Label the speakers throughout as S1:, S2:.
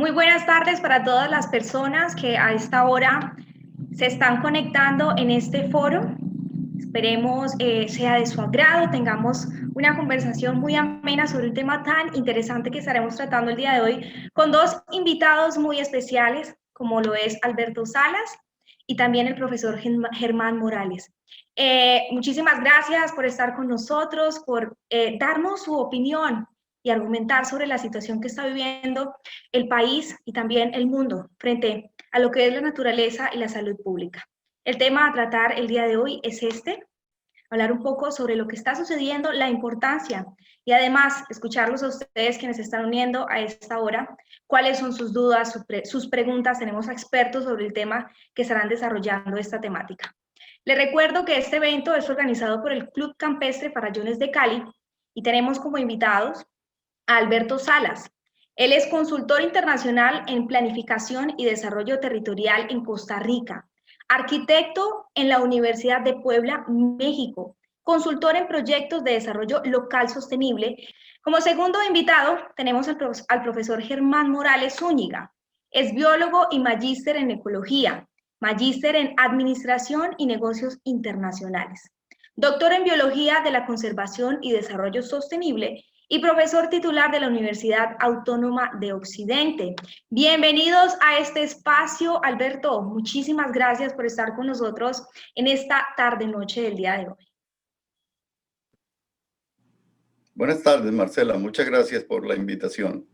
S1: Muy buenas tardes para todas las personas que a esta hora se están conectando en este foro. Esperemos sea de su agrado, tengamos una conversación muy amena sobre un tema tan interesante que estaremos tratando el día de hoy con dos invitados muy especiales, como lo es Alberto Salas y también el profesor Germán Morales. Muchísimas gracias por estar con nosotros, por darnos su opinión y argumentar sobre la situación que está viviendo el país y también el mundo frente a lo que es la naturaleza y la salud pública. El tema a tratar el día de hoy es hablar un poco sobre lo que está sucediendo, la importancia y además escucharlos a ustedes quienes se están uniendo a esta hora, cuáles son sus dudas, sus preguntas. Tenemos expertos sobre el tema que estarán desarrollando esta temática. Les recuerdo que este evento es organizado por el Club Campestre Farallones de Cali y tenemos como invitados a Alberto Salas. Él es consultor internacional en planificación y desarrollo territorial en Costa Rica, arquitecto en la Universidad de Puebla, México, consultor en proyectos de desarrollo local sostenible. Como segundo invitado tenemos al profesor Germán Morales Zúñiga. Es biólogo y magíster en ecología, magíster en administración y negocios internacionales, doctor en biología de la conservación y desarrollo sostenible y profesor titular de la Universidad Autónoma de Occidente. Bienvenidos a este espacio, Alberto. Muchísimas gracias por estar con nosotros en esta tarde-noche del día de hoy.
S2: Buenas tardes, Marcela. Muchas gracias por la invitación.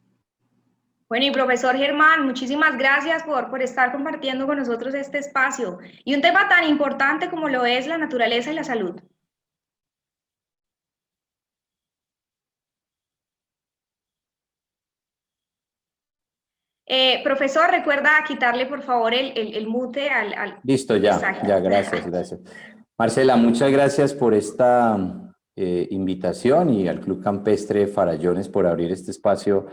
S1: Bueno, y profesor Germán, muchísimas gracias por estar compartiendo con nosotros este espacio y un tema tan importante como lo es la naturaleza y la salud. Profesor, recuerda quitarle por favor el mute al...
S3: Listo, ya,
S1: Exacto.
S3: ya, gracias. Marcela, muchas gracias por esta invitación y al Club Campestre Farallones por abrir este espacio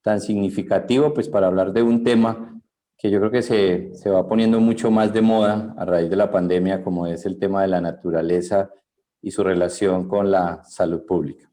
S3: tan significativo, pues para hablar de un tema que yo creo que se va poniendo mucho más de moda a raíz de la pandemia, como es el tema de la naturaleza y su relación con la salud pública.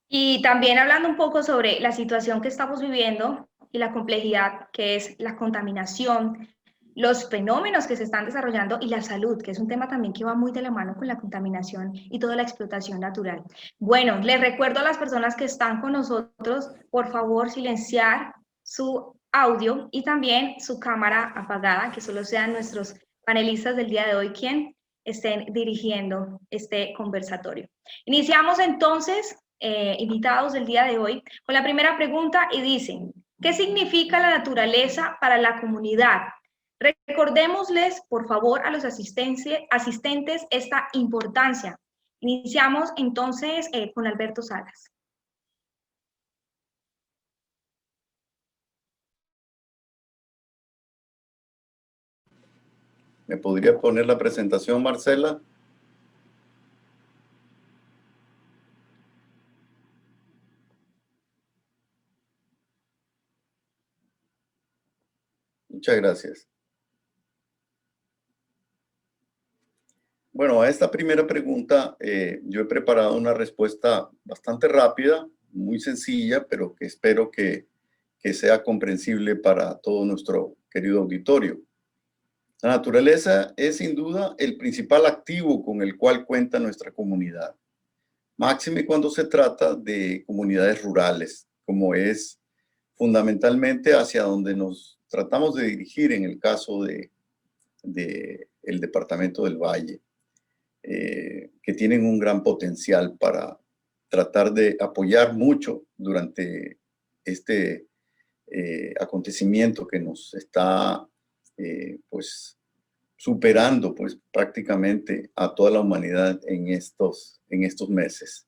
S1: Y también hablando un poco sobre la situación que estamos viviendo y la complejidad que es la contaminación, los fenómenos que se están desarrollando y la salud, que es un tema también que va muy de la mano con la contaminación y toda la explotación natural. Bueno, les recuerdo a las personas que están con nosotros, por favor, silenciar su audio y también su cámara apagada, que solo sean nuestros panelistas del día de hoy quien estén dirigiendo este conversatorio. Iniciamos entonces, invitados del día de hoy, con la primera pregunta y dicen, ¿qué significa la naturaleza para la comunidad? Recordémosles, por favor, a los asistentes esta importancia. Iniciamos entonces con Alberto Salas.
S2: ¿Me podría poner la presentación, Marcela? Muchas gracias. Bueno, a esta primera pregunta yo he preparado una respuesta bastante rápida, muy sencilla, pero que espero que sea comprensible para todo nuestro querido auditorio. La naturaleza es sin duda el principal activo con el cual cuenta nuestra comunidad, máxime cuando se trata de comunidades rurales, como es fundamentalmente hacia donde nos tratamos de dirigir en el caso de el departamento del Valle, que tienen un gran potencial para tratar de apoyar mucho durante este acontecimiento que nos está pues superando pues prácticamente a toda la humanidad en estos meses.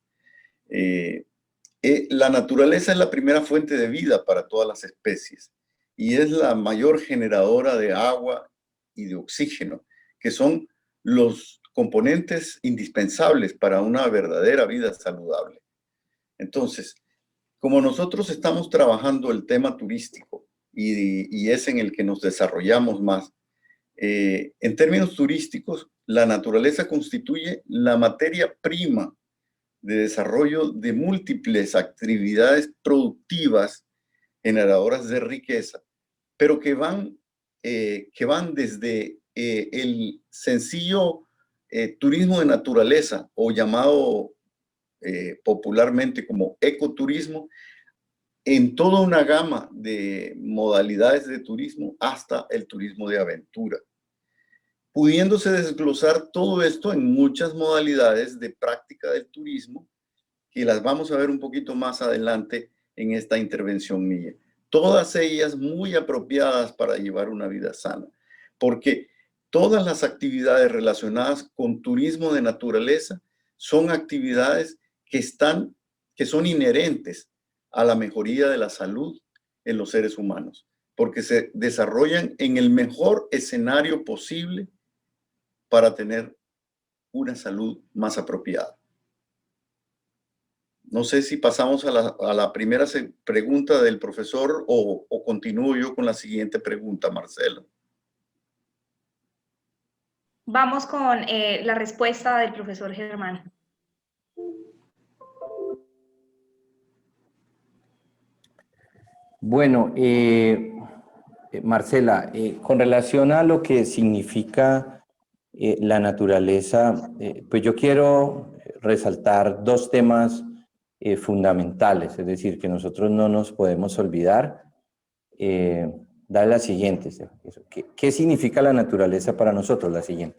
S2: La naturaleza es la primera fuente de vida para todas las especies y es la mayor generadora de agua y de oxígeno, que son los componentes indispensables para una verdadera vida saludable. Entonces, como nosotros estamos trabajando el tema turístico y es en el que nos desarrollamos más, en términos turísticos, la naturaleza constituye la materia prima de desarrollo de múltiples actividades productivas generadoras de riqueza, pero que van desde el sencillo turismo de naturaleza, o llamado popularmente como ecoturismo, en toda una gama de modalidades de turismo, hasta el turismo de aventura, pudiéndose desglosar todo esto en muchas modalidades de práctica del turismo, que las vamos a ver un poquito más adelante en esta intervención mía. Todas ellas muy apropiadas para llevar una vida sana, porque todas las actividades relacionadas con turismo de naturaleza son actividades que son inherentes a la mejoría de la salud en los seres humanos, porque se desarrollan en el mejor escenario posible para tener una salud más apropiada. No sé si pasamos a la primera pregunta del profesor o continúo yo con la siguiente pregunta, Marcelo.
S1: Vamos con la respuesta del profesor Germán.
S3: Bueno, Marcela, con relación a lo que significa la naturaleza, pues yo quiero resaltar dos temas fundamentales, es decir, que nosotros no nos podemos olvidar. Dar la siguiente, ¿qué significa la naturaleza para nosotros? La siguiente.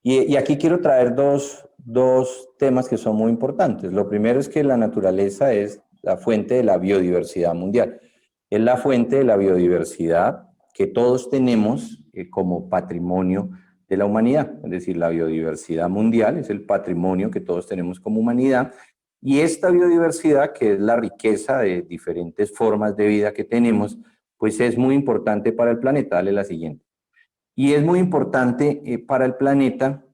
S3: Y aquí quiero traer dos temas que son muy importantes. Lo primero es que la naturaleza es la fuente de la biodiversidad mundial. Es la fuente de la biodiversidad que todos tenemos como patrimonio de la humanidad. Es decir, la biodiversidad mundial es el patrimonio que todos tenemos como humanidad. Y esta biodiversidad, que es la riqueza de diferentes formas de vida que tenemos, pues es muy importante para el planeta. Dale la siguiente. Y es muy importante para el planeta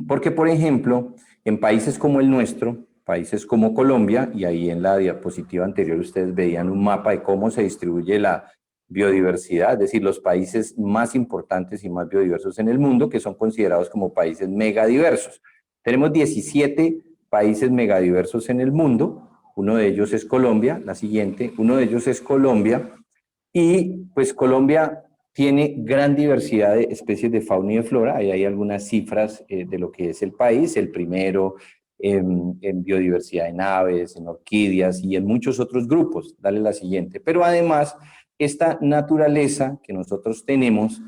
S3: porque, por ejemplo, en países como el nuestro, países como Colombia, y ahí en la diapositiva anterior ustedes veían un mapa de cómo se distribuye la biodiversidad, es decir, los países más importantes y más biodiversos en el mundo, que son considerados como países megadiversos. Tenemos 17 países megadiversos en el mundo, uno de ellos es Colombia, la siguiente, uno de ellos es Colombia, y pues Colombia tiene gran diversidad de especies de fauna y de flora. Ahí hay algunas cifras de lo que es el país. El primero en biodiversidad en aves, en orquídeas y en muchos otros grupos. Dale la siguiente. Pero además, esta naturaleza que nosotros tenemos,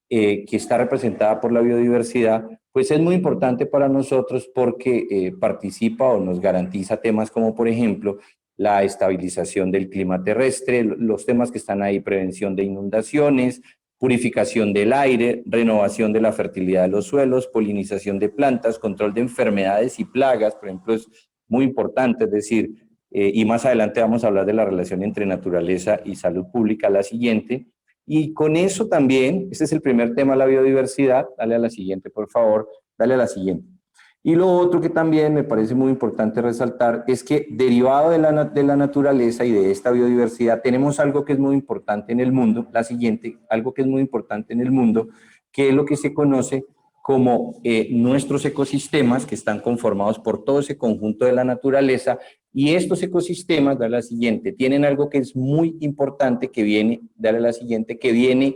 S3: que está representada por la biodiversidad, pues es muy importante para nosotros porque participa o nos garantiza temas como, por ejemplo, la estabilización del clima terrestre, los temas que están ahí, prevención de inundaciones, purificación del aire, renovación de la fertilidad de los suelos, polinización de plantas, control de enfermedades y plagas, por ejemplo, es muy importante, es decir, y más adelante vamos a hablar de la relación entre naturaleza y salud pública, la siguiente. Y con eso también, este es el primer tema, la biodiversidad, dale a la siguiente, por favor, dale a la siguiente. Y lo otro que también me parece muy importante resaltar es que derivado de la naturaleza y de esta biodiversidad tenemos algo que es muy importante en el mundo, la siguiente, algo que es muy importante en el mundo, que es lo que se conoce como nuestros ecosistemas, que están conformados por todo ese conjunto de la naturaleza, y estos ecosistemas, dale a la siguiente, tienen algo que es muy importante que viene, dale a la siguiente, que viene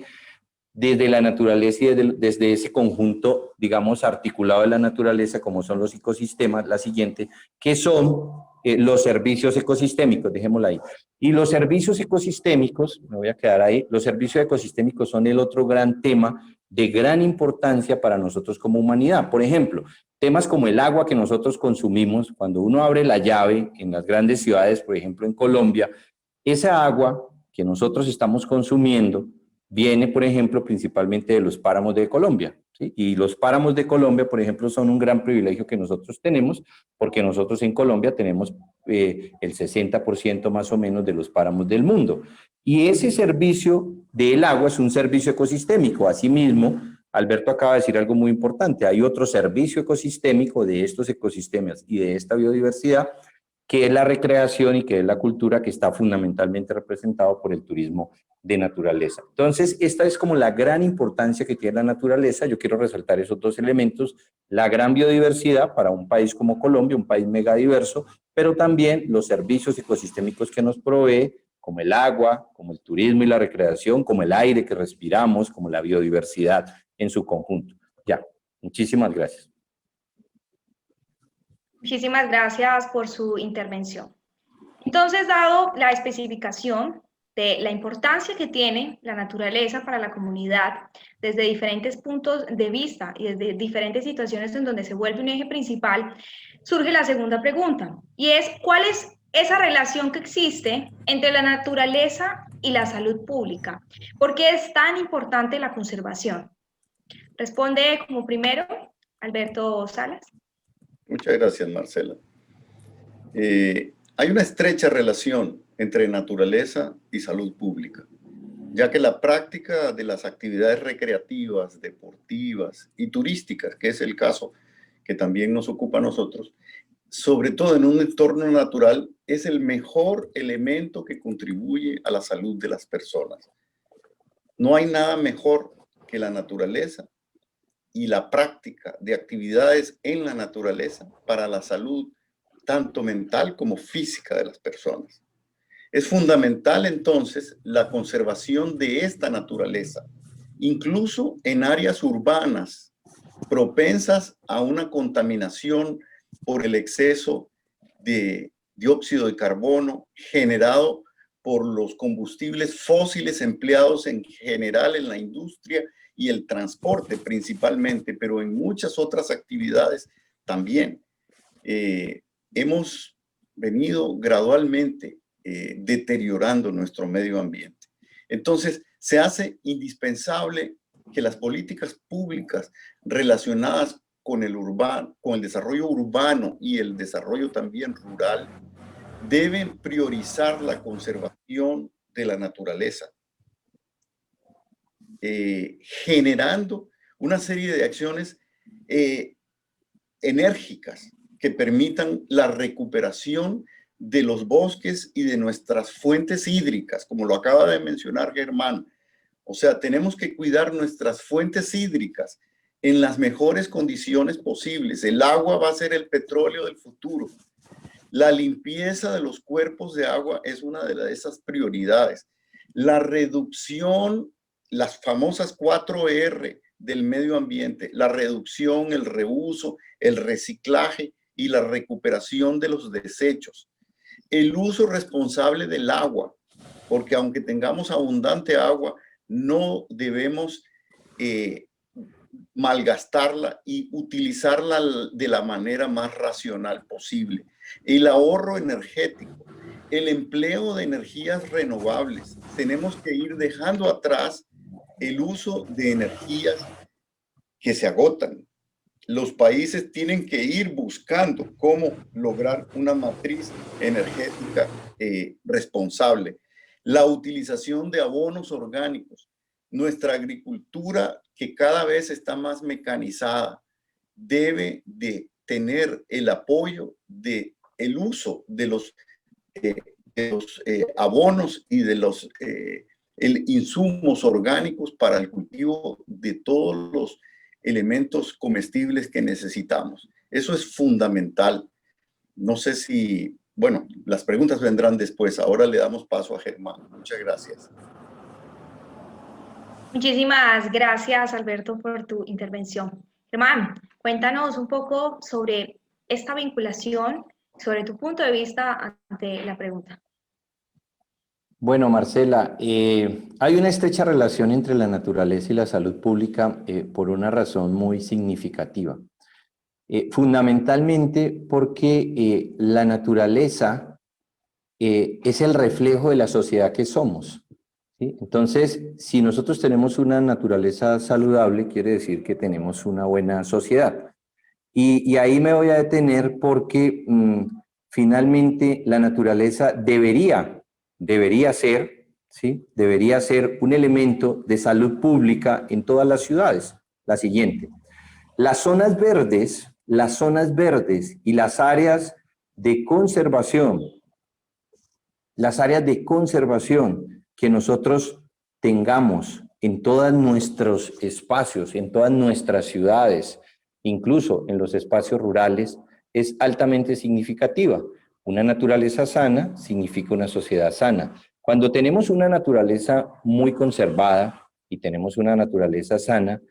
S3: desde la naturaleza y desde ese conjunto, digamos, articulado de la naturaleza, como son los ecosistemas, la siguiente, que son los servicios ecosistémicos, dejémosla ahí. Y los servicios ecosistémicos, me voy a quedar ahí, los servicios ecosistémicos son el otro gran tema de gran importancia para nosotros como humanidad. Por ejemplo, temas como el agua que nosotros consumimos, cuando uno abre la llave en las grandes ciudades, por ejemplo en Colombia, esa agua que nosotros estamos consumiendo viene, por ejemplo, principalmente de los páramos de Colombia, ¿sí? Y los páramos de Colombia, por ejemplo, son un gran privilegio que nosotros tenemos, porque nosotros en Colombia tenemos el 60% más o menos de los páramos del mundo. Y ese servicio del agua es un servicio ecosistémico. Asimismo, Alberto acaba de decir algo muy importante, hay otro servicio ecosistémico de estos ecosistemas y de esta biodiversidad, que es la recreación y que es la cultura, que está fundamentalmente representado por el turismo de naturaleza. Entonces, esta es como la gran importancia que tiene la naturaleza. Yo quiero resaltar esos dos elementos, la gran biodiversidad para un país como Colombia, un país megadiverso, pero también los servicios ecosistémicos que nos provee como el agua, como el turismo y la recreación, como el aire que respiramos, como la biodiversidad en su conjunto. Ya, muchísimas gracias.
S1: Muchísimas gracias por su intervención. Entonces, dado la especificación de la importancia que tiene la naturaleza para la comunidad desde diferentes puntos de vista y desde diferentes situaciones en donde se vuelve un eje principal, surge la segunda pregunta, y es ¿cuál es esa relación que existe entre la naturaleza y la salud pública? ¿Por qué es tan importante la conservación? Responde como primero Alberto Salas.
S2: Muchas gracias, Marcela. Hay una estrecha relación entre naturaleza y salud pública, ya que la práctica de las actividades recreativas, deportivas y turísticas, que es el caso que también nos ocupa a nosotros, sobre todo en un entorno natural, es el mejor elemento que contribuye a la salud de las personas. No hay nada mejor que la naturaleza y la práctica de actividades en la naturaleza para la salud tanto mental como física de las personas. Es fundamental entonces la conservación de esta naturaleza, incluso en áreas urbanas propensas a una contaminación por el exceso de dióxido de carbono generado por los combustibles fósiles empleados en general en la industria y el transporte principalmente, pero en muchas otras actividades también. Hemos venido gradualmente deteriorando nuestro medio ambiente. Entonces, se hace indispensable que las políticas públicas relacionadas con el desarrollo urbano y el desarrollo también rural deben priorizar la conservación de la naturaleza, generando una serie de acciones enérgicas que permitan la recuperación de los bosques y de nuestras fuentes hídricas, como lo acaba de mencionar Germán. O sea, tenemos que cuidar nuestras fuentes hídricas en las mejores condiciones posibles. El agua va a ser el petróleo del futuro. La limpieza de los cuerpos de agua es una de esas prioridades. La reducción, las famosas 4R del medio ambiente, la reducción, el reuso, el reciclaje y la recuperación de los desechos. El uso responsable del agua, porque aunque tengamos abundante agua, no debemos malgastarla y utilizarla de la manera más racional posible. El ahorro energético, el empleo de energías renovables. Tenemos que ir dejando atrás el uso de energías que se agotan. Los países tienen que ir buscando cómo lograr una matriz energética responsable. La utilización de abonos orgánicos. Nuestra agricultura, que cada vez está más mecanizada, debe de tener el apoyo del uso de los abonos y de los insumos orgánicos para el cultivo de todos los elementos comestibles que necesitamos. Eso es fundamental. No sé si, bueno, las preguntas vendrán después. Ahora le damos paso a Germán. Muchas gracias.
S1: Muchísimas gracias, Alberto, por tu intervención. Germán, cuéntanos un poco sobre esta vinculación, sobre tu punto de vista ante la pregunta.
S3: Bueno, Marcela, hay una estrecha relación entre la naturaleza y la salud pública por una razón muy significativa. Fundamentalmente porque la naturaleza es el reflejo de la sociedad que somos, ¿sí? Entonces, si nosotros tenemos una naturaleza saludable, quiere decir que tenemos una buena sociedad. Y ahí me voy a detener porque finalmente la naturaleza debería ser, ¿sí? Debería ser un elemento de salud pública en todas las ciudades. La siguiente, las zonas verdes y las áreas de conservación, que nosotros tengamos en todos nuestros espacios, en todas nuestras ciudades, incluso en los espacios rurales, es altamente significativa. Una naturaleza sana significa una sociedad sana. Cuando tenemos una naturaleza muy conservada y tenemos una naturaleza sana,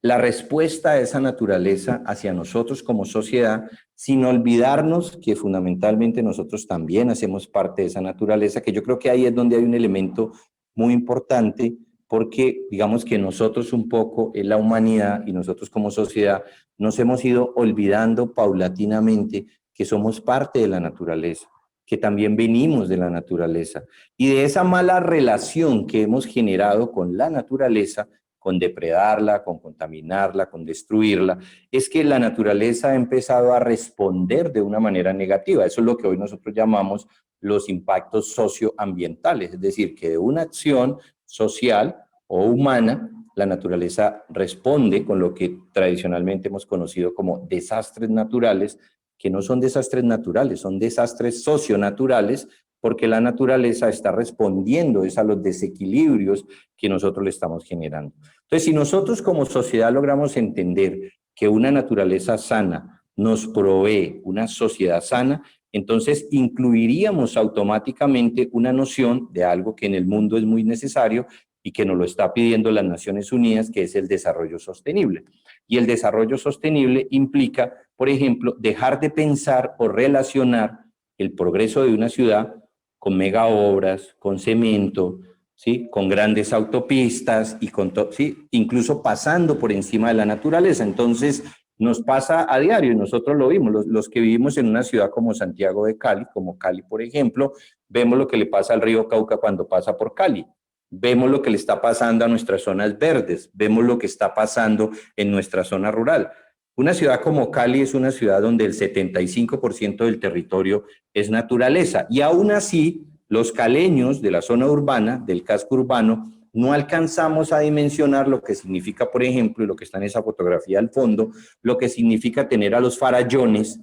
S3: la respuesta a esa naturaleza hacia nosotros como sociedad, sin olvidarnos que fundamentalmente nosotros también hacemos parte de esa naturaleza, que yo creo que ahí es donde hay un elemento muy importante, porque digamos que nosotros un poco, en la humanidad y nosotros como sociedad, nos hemos ido olvidando paulatinamente que somos parte de la naturaleza, que también venimos de la naturaleza, y de esa mala relación que hemos generado con la naturaleza, con depredarla, con contaminarla, con destruirla, es que la naturaleza ha empezado a responder de una manera negativa. Eso es lo que hoy nosotros llamamos los impactos socioambientales, es decir, que de una acción social o humana, la naturaleza responde con lo que tradicionalmente hemos conocido como desastres naturales, que no son desastres naturales, son desastres socionaturales, porque la naturaleza está respondiendo a los desequilibrios que nosotros le estamos generando. Entonces, si nosotros como sociedad logramos entender que una naturaleza sana nos provee una sociedad sana, entonces incluiríamos automáticamente una noción de algo que en el mundo es muy necesario y que nos lo está pidiendo las Naciones Unidas, que es el desarrollo sostenible. Y el desarrollo sostenible implica, por ejemplo, dejar de pensar o relacionar el progreso de una ciudad con megaobras, con cemento, ¿sí? Con grandes autopistas y con ¿sí? Incluso pasando por encima de la naturaleza. Entonces, nos pasa a diario y nosotros lo vimos. Los que vivimos en una ciudad como Santiago de Cali, como Cali, por ejemplo, vemos lo que le pasa al río Cauca cuando pasa por Cali. Vemos lo que le está pasando a nuestras zonas verdes, vemos lo que está pasando en nuestra zona rural. Una ciudad como Cali es una ciudad donde el 75% del territorio es naturaleza y aún así los caleños de la zona urbana, del casco urbano, no alcanzamos a dimensionar lo que significa, por ejemplo, y lo que está en esa fotografía al fondo, lo que significa tener a los farallones,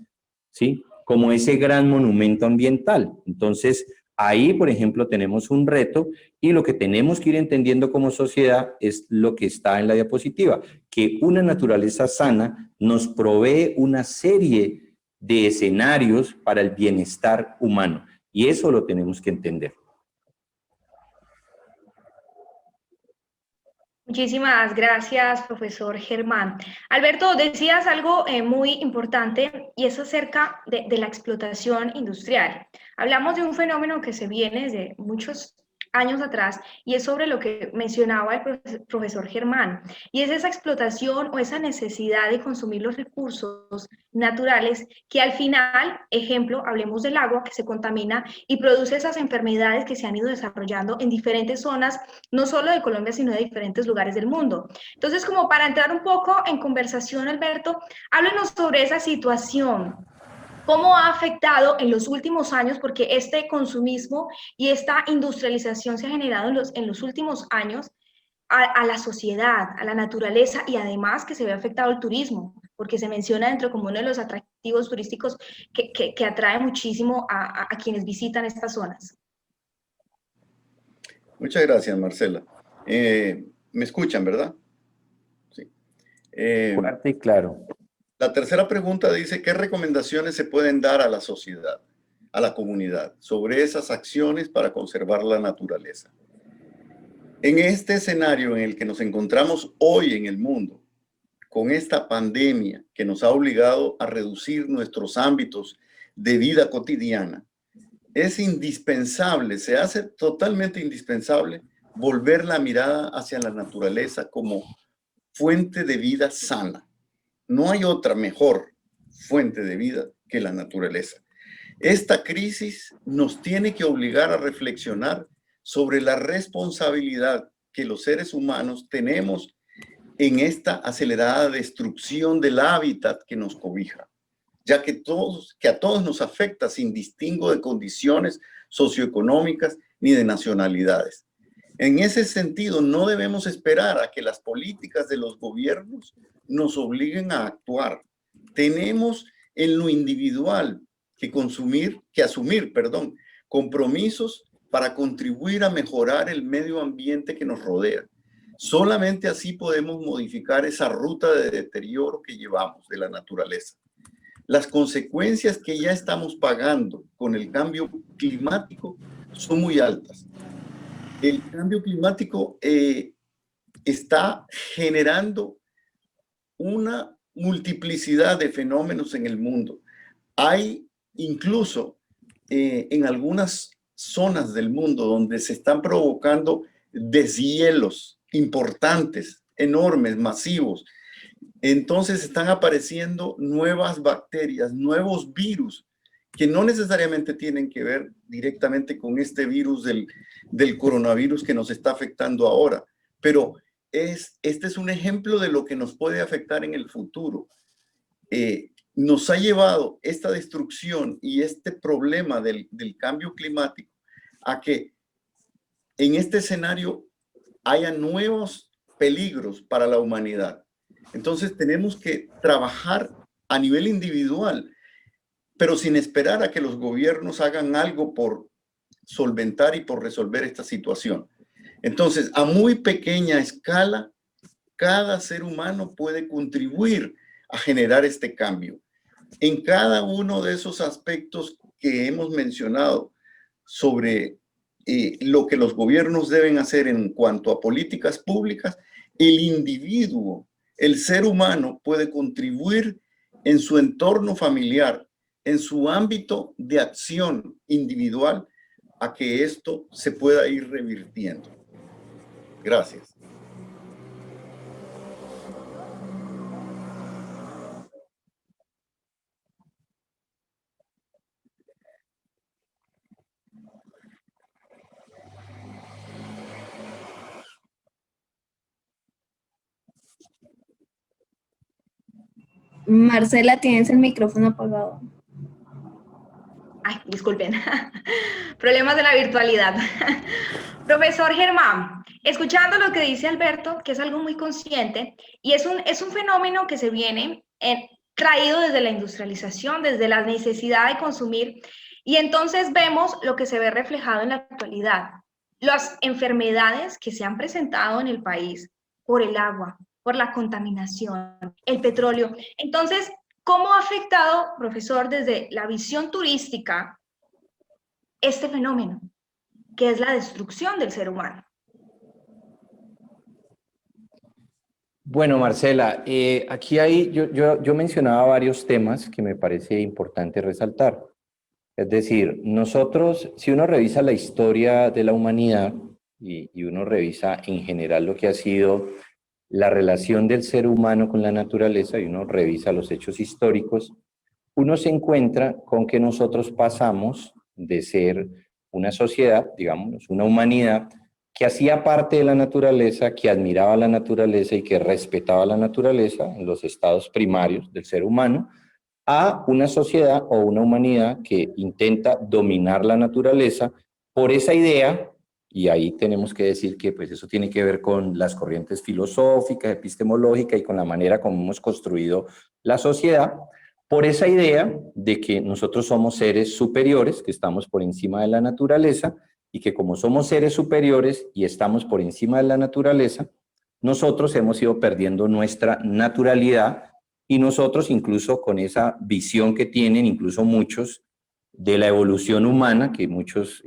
S3: ¿sí? Como ese gran monumento ambiental. Entonces, ahí, por ejemplo, tenemos un reto y lo que tenemos que ir entendiendo como sociedad es lo que está en la diapositiva, que una naturaleza sana nos provee una serie de escenarios para el bienestar humano y eso lo tenemos que entender.
S1: Muchísimas gracias, profesor Germán. Alberto, decías algo muy importante y es acerca de la explotación industrial. Hablamos de un fenómeno que se viene desde muchos años atrás y es sobre lo que mencionaba el profesor Germán, y es esa explotación o esa necesidad de consumir los recursos naturales que al final, ejemplo, hablemos del agua que se contamina y produce esas enfermedades que se han ido desarrollando en diferentes zonas, no solo de Colombia, sino de diferentes lugares del mundo. Entonces, como para entrar un poco en conversación, Alberto, háblenos sobre esa situación. ¿Cómo ha afectado en los últimos años? Porque este consumismo y esta industrialización se ha generado en los últimos años a la sociedad, a la naturaleza y además que se ve afectado el turismo, porque se menciona dentro como uno de los atractivos turísticos que atrae muchísimo a quienes visitan estas zonas.
S2: Muchas gracias, Marcela. ¿Me escuchan, verdad? Sí.
S3: Fuerte y claro.
S2: La tercera pregunta dice, ¿qué recomendaciones se pueden dar a la sociedad, a la comunidad, sobre esas acciones para conservar la naturaleza? En este escenario en el que nos encontramos hoy en el mundo, con esta pandemia que nos ha obligado a reducir nuestros ámbitos de vida cotidiana, es indispensable, se hace totalmente indispensable volver la mirada hacia la naturaleza como fuente de vida sana. No hay otra mejor fuente de vida que la naturaleza. Esta crisis nos tiene que obligar a reflexionar sobre la responsabilidad que los seres humanos tenemos en esta acelerada destrucción del hábitat que nos cobija, ya que a todos nos afecta sin distingo de condiciones socioeconómicas ni de nacionalidades. En ese sentido, no debemos esperar a que las políticas de los gobiernos nos obliguen a actuar. Tenemos en lo individual que asumir compromisos para contribuir a mejorar el medio ambiente que nos rodea. Solamente así podemos modificar esa ruta de deterioro que llevamos de la naturaleza. Las consecuencias que ya estamos pagando con el cambio climático son muy altas. El cambio climático está generando una multiplicidad de fenómenos en el mundo. Hay incluso en algunas zonas del mundo donde se están provocando deshielos importantes, enormes, masivos. Entonces están apareciendo nuevas bacterias, nuevos virus, que no necesariamente tienen que ver directamente con este virus del coronavirus que nos está afectando ahora, pero este es un ejemplo de lo que nos puede afectar en el futuro. Nos ha llevado esta destrucción y este problema del cambio climático a que en este escenario haya nuevos peligros para la humanidad. Entonces tenemos que trabajar a nivel individual, pero sin esperar a que los gobiernos hagan algo por solventar y por resolver esta situación. Entonces, a muy pequeña escala, cada ser humano puede contribuir a generar este cambio. En cada uno de esos aspectos que hemos mencionado sobre lo que los gobiernos deben hacer en cuanto a políticas públicas, el individuo, el ser humano puede contribuir en su entorno familiar, en su ámbito de acción individual, a que esto se pueda ir revirtiendo. Gracias.
S4: Marcela, tienes el micrófono apagado.
S1: Ay, disculpen. Problemas de la virtualidad. Profesor Germán, escuchando lo que dice Alberto, que es algo muy consciente, y es un fenómeno que se viene traído desde la industrialización, desde la necesidad de consumir, y entonces vemos lo que se ve reflejado en la actualidad. Las enfermedades que se han presentado en el país por el agua, por la contaminación, el petróleo. Entonces, ¿cómo ha afectado, profesor, desde la visión turística, este fenómeno, que es la destrucción del ser humano?
S3: Bueno, Marcela, aquí yo mencionaba varios temas que me parece importante resaltar. Es decir, nosotros, si uno revisa la historia de la humanidad y uno revisa en general lo que ha sido la relación del ser humano con la naturaleza y uno revisa los hechos históricos, uno se encuentra con que nosotros pasamos de ser una sociedad, digamos, una humanidad que hacía parte de la naturaleza, que admiraba la naturaleza y que respetaba la naturaleza en los estados primarios del ser humano, a una sociedad o una humanidad que intenta dominar la naturaleza por esa idea, y ahí tenemos que decir que pues eso tiene que ver con las corrientes filosóficas, epistemológicas y con la manera como hemos construido la sociedad, por esa idea de que nosotros somos seres superiores, que estamos por encima de la naturaleza, y que como somos seres superiores y estamos por encima de la naturaleza, nosotros hemos ido perdiendo nuestra naturalidad. Y nosotros incluso con esa visión que tienen incluso muchos de la evolución humana, que muchos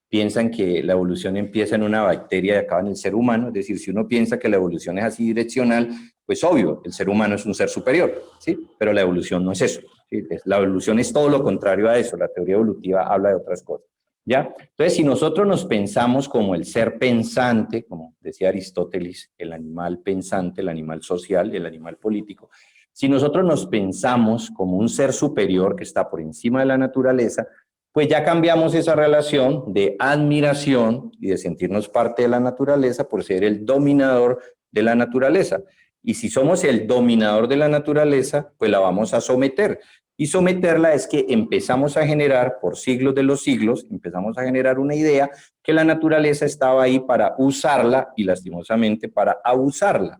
S3: piensan que la evolución empieza en una bacteria y acaba en el ser humano, es decir, si uno piensa que la evolución es así direccional, pues obvio, el ser humano es un ser superior, ¿sí? Pero la evolución no es eso, ¿sí? La evolución es todo lo contrario a eso, la teoría evolutiva habla de otras cosas, ¿ya? Entonces, si nosotros nos pensamos como el ser pensante, como decía Aristóteles, el animal pensante, el animal social, el animal político, si nosotros nos pensamos como un ser superior que está por encima de la naturaleza, pues ya cambiamos esa relación de admiración y de sentirnos parte de la naturaleza por ser el dominador de la naturaleza. Y si somos el dominador de la naturaleza, pues la vamos a someter. Y someterla es que empezamos a generar, por siglos de los siglos, empezamos a generar una idea que la naturaleza estaba ahí para usarla y lastimosamente para abusarla.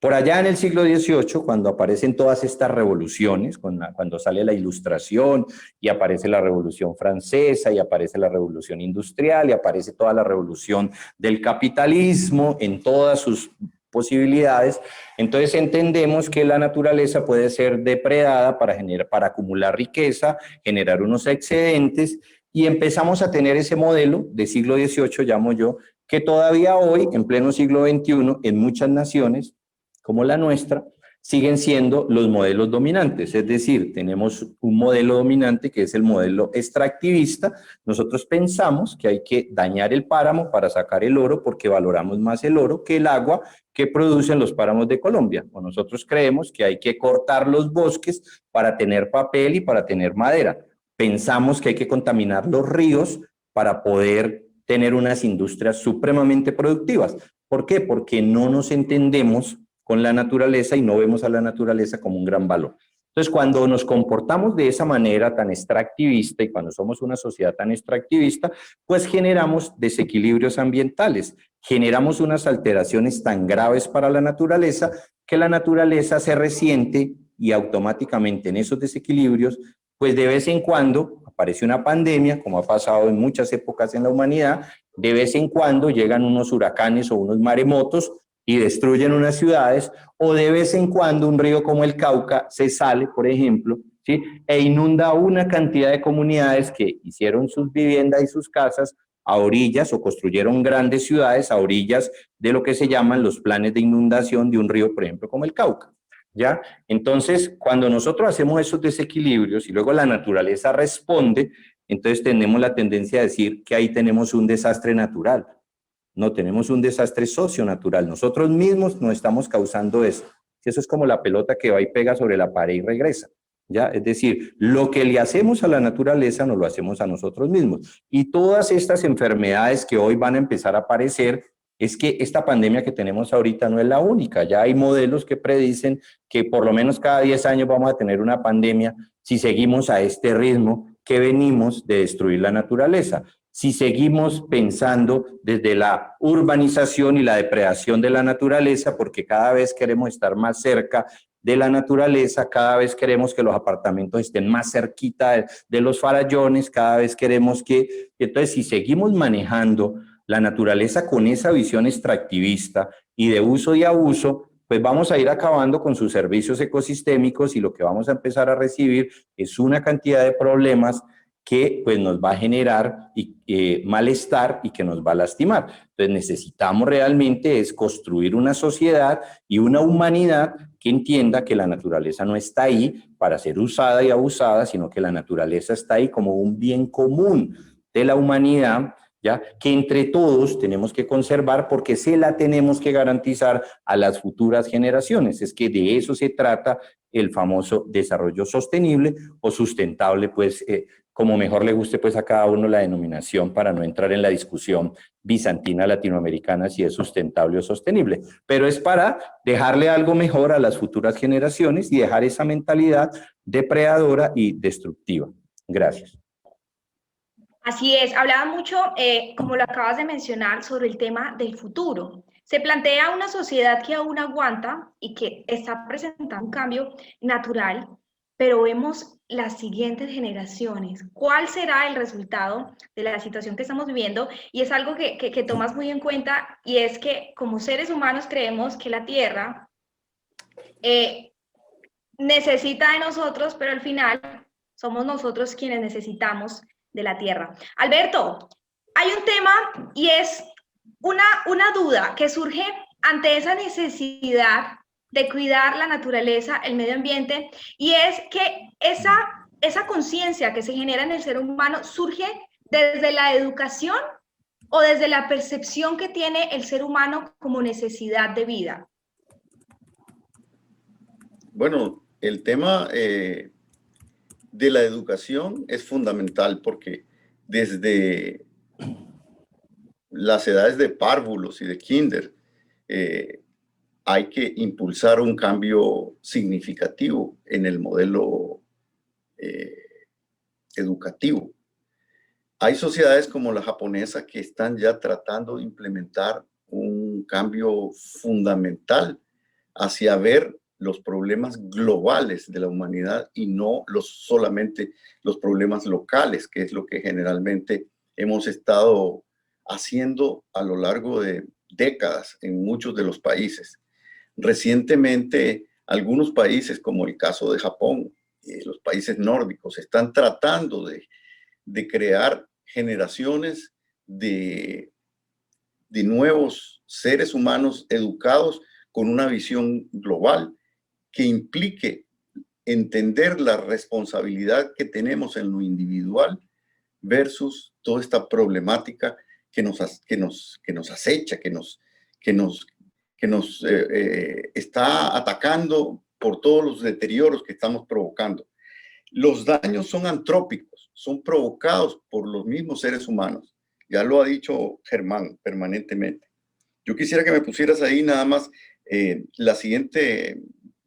S3: Por allá en el siglo XVIII, cuando aparecen todas estas revoluciones, cuando sale la Ilustración y aparece la Revolución Francesa y aparece la Revolución Industrial y aparece toda la revolución del capitalismo en todas sus posibilidades, entonces entendemos que la naturaleza puede ser depredada para acumular riqueza, generar unos excedentes y empezamos a tener ese modelo de siglo XVIII, llamo yo, que todavía hoy, en pleno siglo XXI, en muchas naciones, como la nuestra, siguen siendo los modelos dominantes. Es decir, tenemos un modelo dominante que es el modelo extractivista. Nosotros pensamos que hay que dañar el páramo para sacar el oro porque valoramos más el oro que el agua que producen los páramos de Colombia. O nosotros creemos que hay que cortar los bosques para tener papel y para tener madera. Pensamos que hay que contaminar los ríos para poder tener unas industrias supremamente productivas. ¿Por qué? Porque no nos entendemos con la naturaleza y no vemos a la naturaleza como un gran valor. Entonces, cuando nos comportamos de esa manera tan extractivista y cuando somos una sociedad tan extractivista, pues generamos desequilibrios ambientales, generamos unas alteraciones tan graves para la naturaleza que la naturaleza se resiente y automáticamente en esos desequilibrios, pues de vez en cuando aparece una pandemia, como ha pasado en muchas épocas en la humanidad, de vez en cuando llegan unos huracanes o unos maremotos y destruyen unas ciudades, o de vez en cuando un río como el Cauca se sale, por ejemplo, ¿sí? E inunda una cantidad de comunidades que hicieron sus viviendas y sus casas a orillas o construyeron grandes ciudades a orillas de lo que se llaman los planes de inundación de un río, por ejemplo, como el Cauca. ¿Ya? Entonces, cuando nosotros hacemos esos desequilibrios y luego la naturaleza responde, entonces tenemos la tendencia a decir que ahí tenemos un desastre natural. No, tenemos un desastre socionatural. Nosotros mismos no estamos causando eso. Eso es como la pelota que va y pega sobre la pared y regresa. ¿Ya? Es decir, lo que le hacemos a la naturaleza nos lo hacemos a nosotros mismos. Y todas estas enfermedades que hoy van a empezar a aparecer, es que esta pandemia que tenemos ahorita no es la única. Ya hay modelos que predicen que por lo menos cada 10 años vamos a tener una pandemia si seguimos a este ritmo que venimos de destruir la naturaleza. Si seguimos pensando desde la urbanización y la depredación de la naturaleza, porque cada vez queremos estar más cerca de la naturaleza, cada vez queremos que los apartamentos estén más cerquita de los farallones, cada vez queremos que... Entonces, si seguimos manejando la naturaleza con esa visión extractivista y de uso y abuso, pues vamos a ir acabando con sus servicios ecosistémicos y lo que vamos a empezar a recibir es una cantidad de problemas que pues nos va a generar malestar y que nos va a lastimar. Entonces necesitamos realmente es construir una sociedad y una humanidad que entienda que la naturaleza no está ahí para ser usada y abusada, sino que la naturaleza está ahí como un bien común de la humanidad, ¿ya? Que entre todos tenemos que conservar porque se la tenemos que garantizar a las futuras generaciones. Es que de eso se trata el famoso desarrollo sostenible o sustentable, pues como mejor le guste pues a cada uno la denominación para no entrar en la discusión bizantina latinoamericana si es sustentable o sostenible, pero es para dejarle algo mejor a las futuras generaciones y dejar esa mentalidad depredadora y destructiva. Gracias.
S1: Así es, hablaba mucho, como lo acabas de mencionar, sobre el tema del futuro. Se plantea una sociedad que aún aguanta y que está presentando un cambio natural, pero vemos las siguientes generaciones. ¿Cuál será el resultado de la situación que estamos viviendo? Y es algo que tomas muy en cuenta, y es que como seres humanos creemos que la Tierra necesita de nosotros, pero al final somos nosotros quienes necesitamos de la Tierra. Alberto, hay un tema y es una duda que surge ante esa necesidad de cuidar la naturaleza, el medio ambiente, y es que esa conciencia que se genera en el ser humano surge desde la educación o desde la percepción que tiene el ser humano como necesidad de vida.
S2: Bueno, el tema de la educación es fundamental porque desde las edades de párvulos y de kinder hay que impulsar un cambio significativo en el modelo educativo. Hay sociedades como la japonesa que están ya tratando de implementar un cambio fundamental hacia ver los problemas globales de la humanidad y no solamente los problemas locales, que es lo que generalmente hemos estado haciendo a lo largo de décadas en muchos de los países. Recientemente, algunos países, como el caso de Japón, los países nórdicos, están tratando de de crear generaciones de nuevos seres humanos educados con una visión global que implique entender la responsabilidad que tenemos en lo individual versus toda esta problemática que nos acecha, que nos está atacando por todos los deterioros que estamos provocando. Los daños son antrópicos, son provocados por los mismos seres humanos. Ya lo ha dicho Germán permanentemente. Yo quisiera que me pusieras ahí nada más la siguiente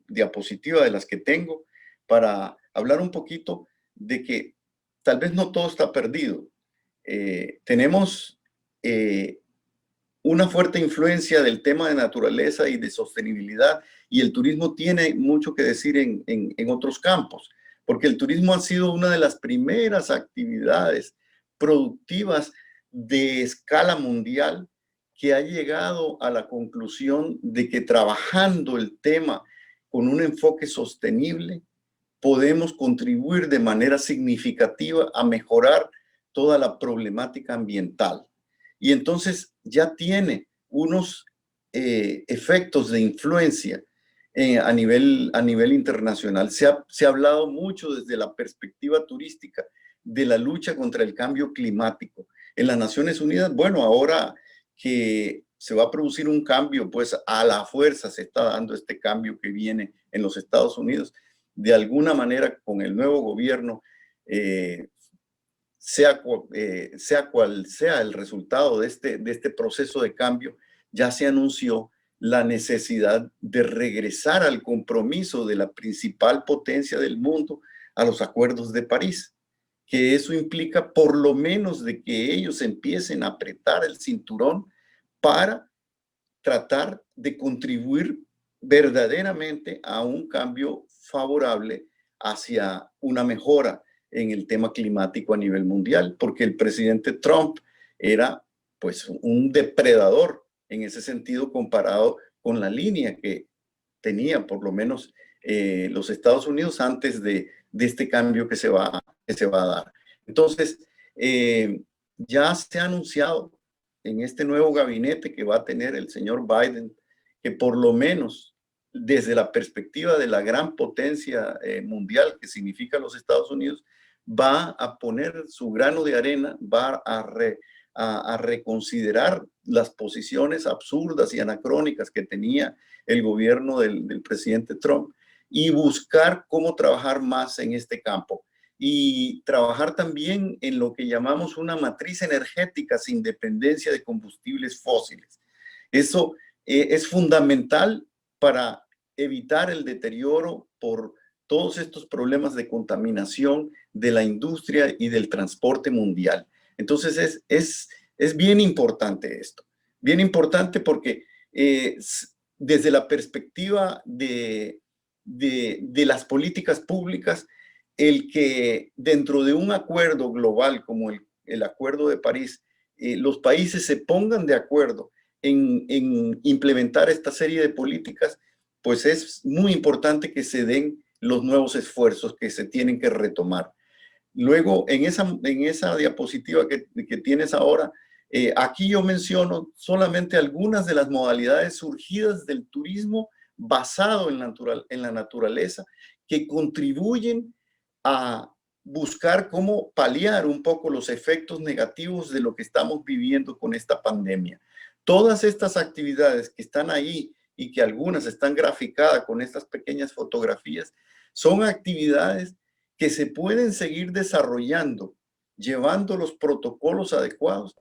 S2: diapositiva de las que tengo para hablar un poquito de que tal vez no todo está perdido. Tenemos una fuerte influencia del tema de naturaleza y de sostenibilidad, y el turismo tiene mucho que decir en otros campos, porque el turismo ha sido una de las primeras actividades productivas de escala mundial que ha llegado a la conclusión de que trabajando el tema con un enfoque sostenible, podemos contribuir de manera significativa a mejorar toda la problemática ambiental. Y entonces ya tiene unos efectos de influencia a nivel internacional. Se ha hablado mucho desde la perspectiva turística de la lucha contra el cambio climático. En las Naciones Unidas, bueno, ahora que se va a producir un cambio, pues a la fuerza se está dando este cambio que viene en los Estados Unidos. De alguna manera, con el nuevo gobierno, sea cual sea el resultado de este proceso de cambio, ya se anunció la necesidad de regresar al compromiso de la principal potencia del mundo a los acuerdos de París, que eso implica por lo menos de que ellos empiecen a apretar el cinturón para tratar de contribuir verdaderamente a un cambio favorable hacia una mejora en el tema climático a nivel mundial, porque el presidente Trump era pues un depredador en ese sentido comparado con la línea que tenía por lo menos los Estados Unidos antes de este cambio que se va a dar. Entonces, ya se ha anunciado en este nuevo gabinete que va a tener el señor Biden, que por lo menos desde la perspectiva de la gran potencia mundial que significa los Estados Unidos, va a poner su grano de arena, va a reconsiderar las posiciones absurdas y anacrónicas que tenía el gobierno del presidente Trump y buscar cómo trabajar más en este campo. Y trabajar también en lo que llamamos una matriz energética sin dependencia de combustibles fósiles. Eso es fundamental para evitar el deterioro por todos estos problemas de contaminación de la industria y del transporte mundial. Entonces es bien importante esto, bien importante porque desde la perspectiva de las políticas públicas, el que dentro de un acuerdo global como el Acuerdo de París, los países se pongan de acuerdo en implementar esta serie de políticas, pues es muy importante que se den los nuevos esfuerzos que se tienen que retomar. Luego, en esa diapositiva que tienes ahora, aquí yo menciono solamente algunas de las modalidades surgidas del turismo basado en la naturaleza que contribuyen a buscar cómo paliar un poco los efectos negativos de lo que estamos viviendo con esta pandemia. Todas estas actividades que están ahí y que algunas están graficadas con estas pequeñas fotografías, son actividades que se pueden seguir desarrollando, llevando los protocolos adecuados,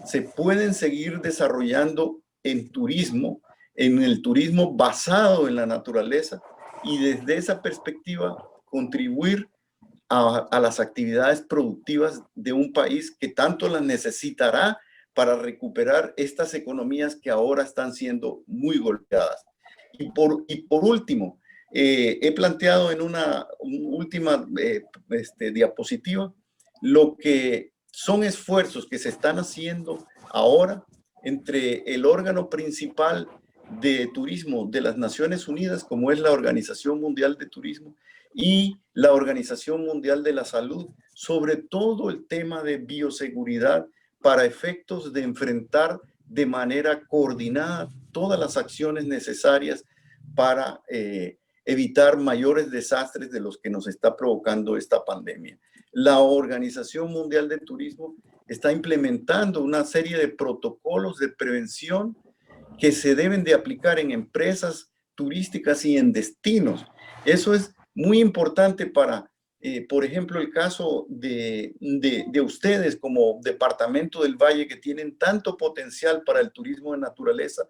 S2: se pueden seguir desarrollando en turismo, en el turismo basado en la naturaleza, y desde esa perspectiva contribuir a las actividades productivas de un país que tanto las necesitará para recuperar estas economías que ahora están siendo muy golpeadas. Y por último, he planteado en una última diapositiva lo que son esfuerzos que se están haciendo ahora entre el órgano principal de turismo de las Naciones Unidas, como es la Organización Mundial de Turismo, y la Organización Mundial de la Salud sobre todo el tema de bioseguridad para efectos de enfrentar de manera coordinada todas las acciones necesarias para evitar mayores desastres de los que nos está provocando esta pandemia. La Organización Mundial de Turismo está implementando una serie de protocolos de prevención que se deben de aplicar en empresas turísticas y en destinos. Eso es muy importante para, por ejemplo, el caso de ustedes como Departamento del Valle, que tienen tanto potencial para el turismo de naturaleza,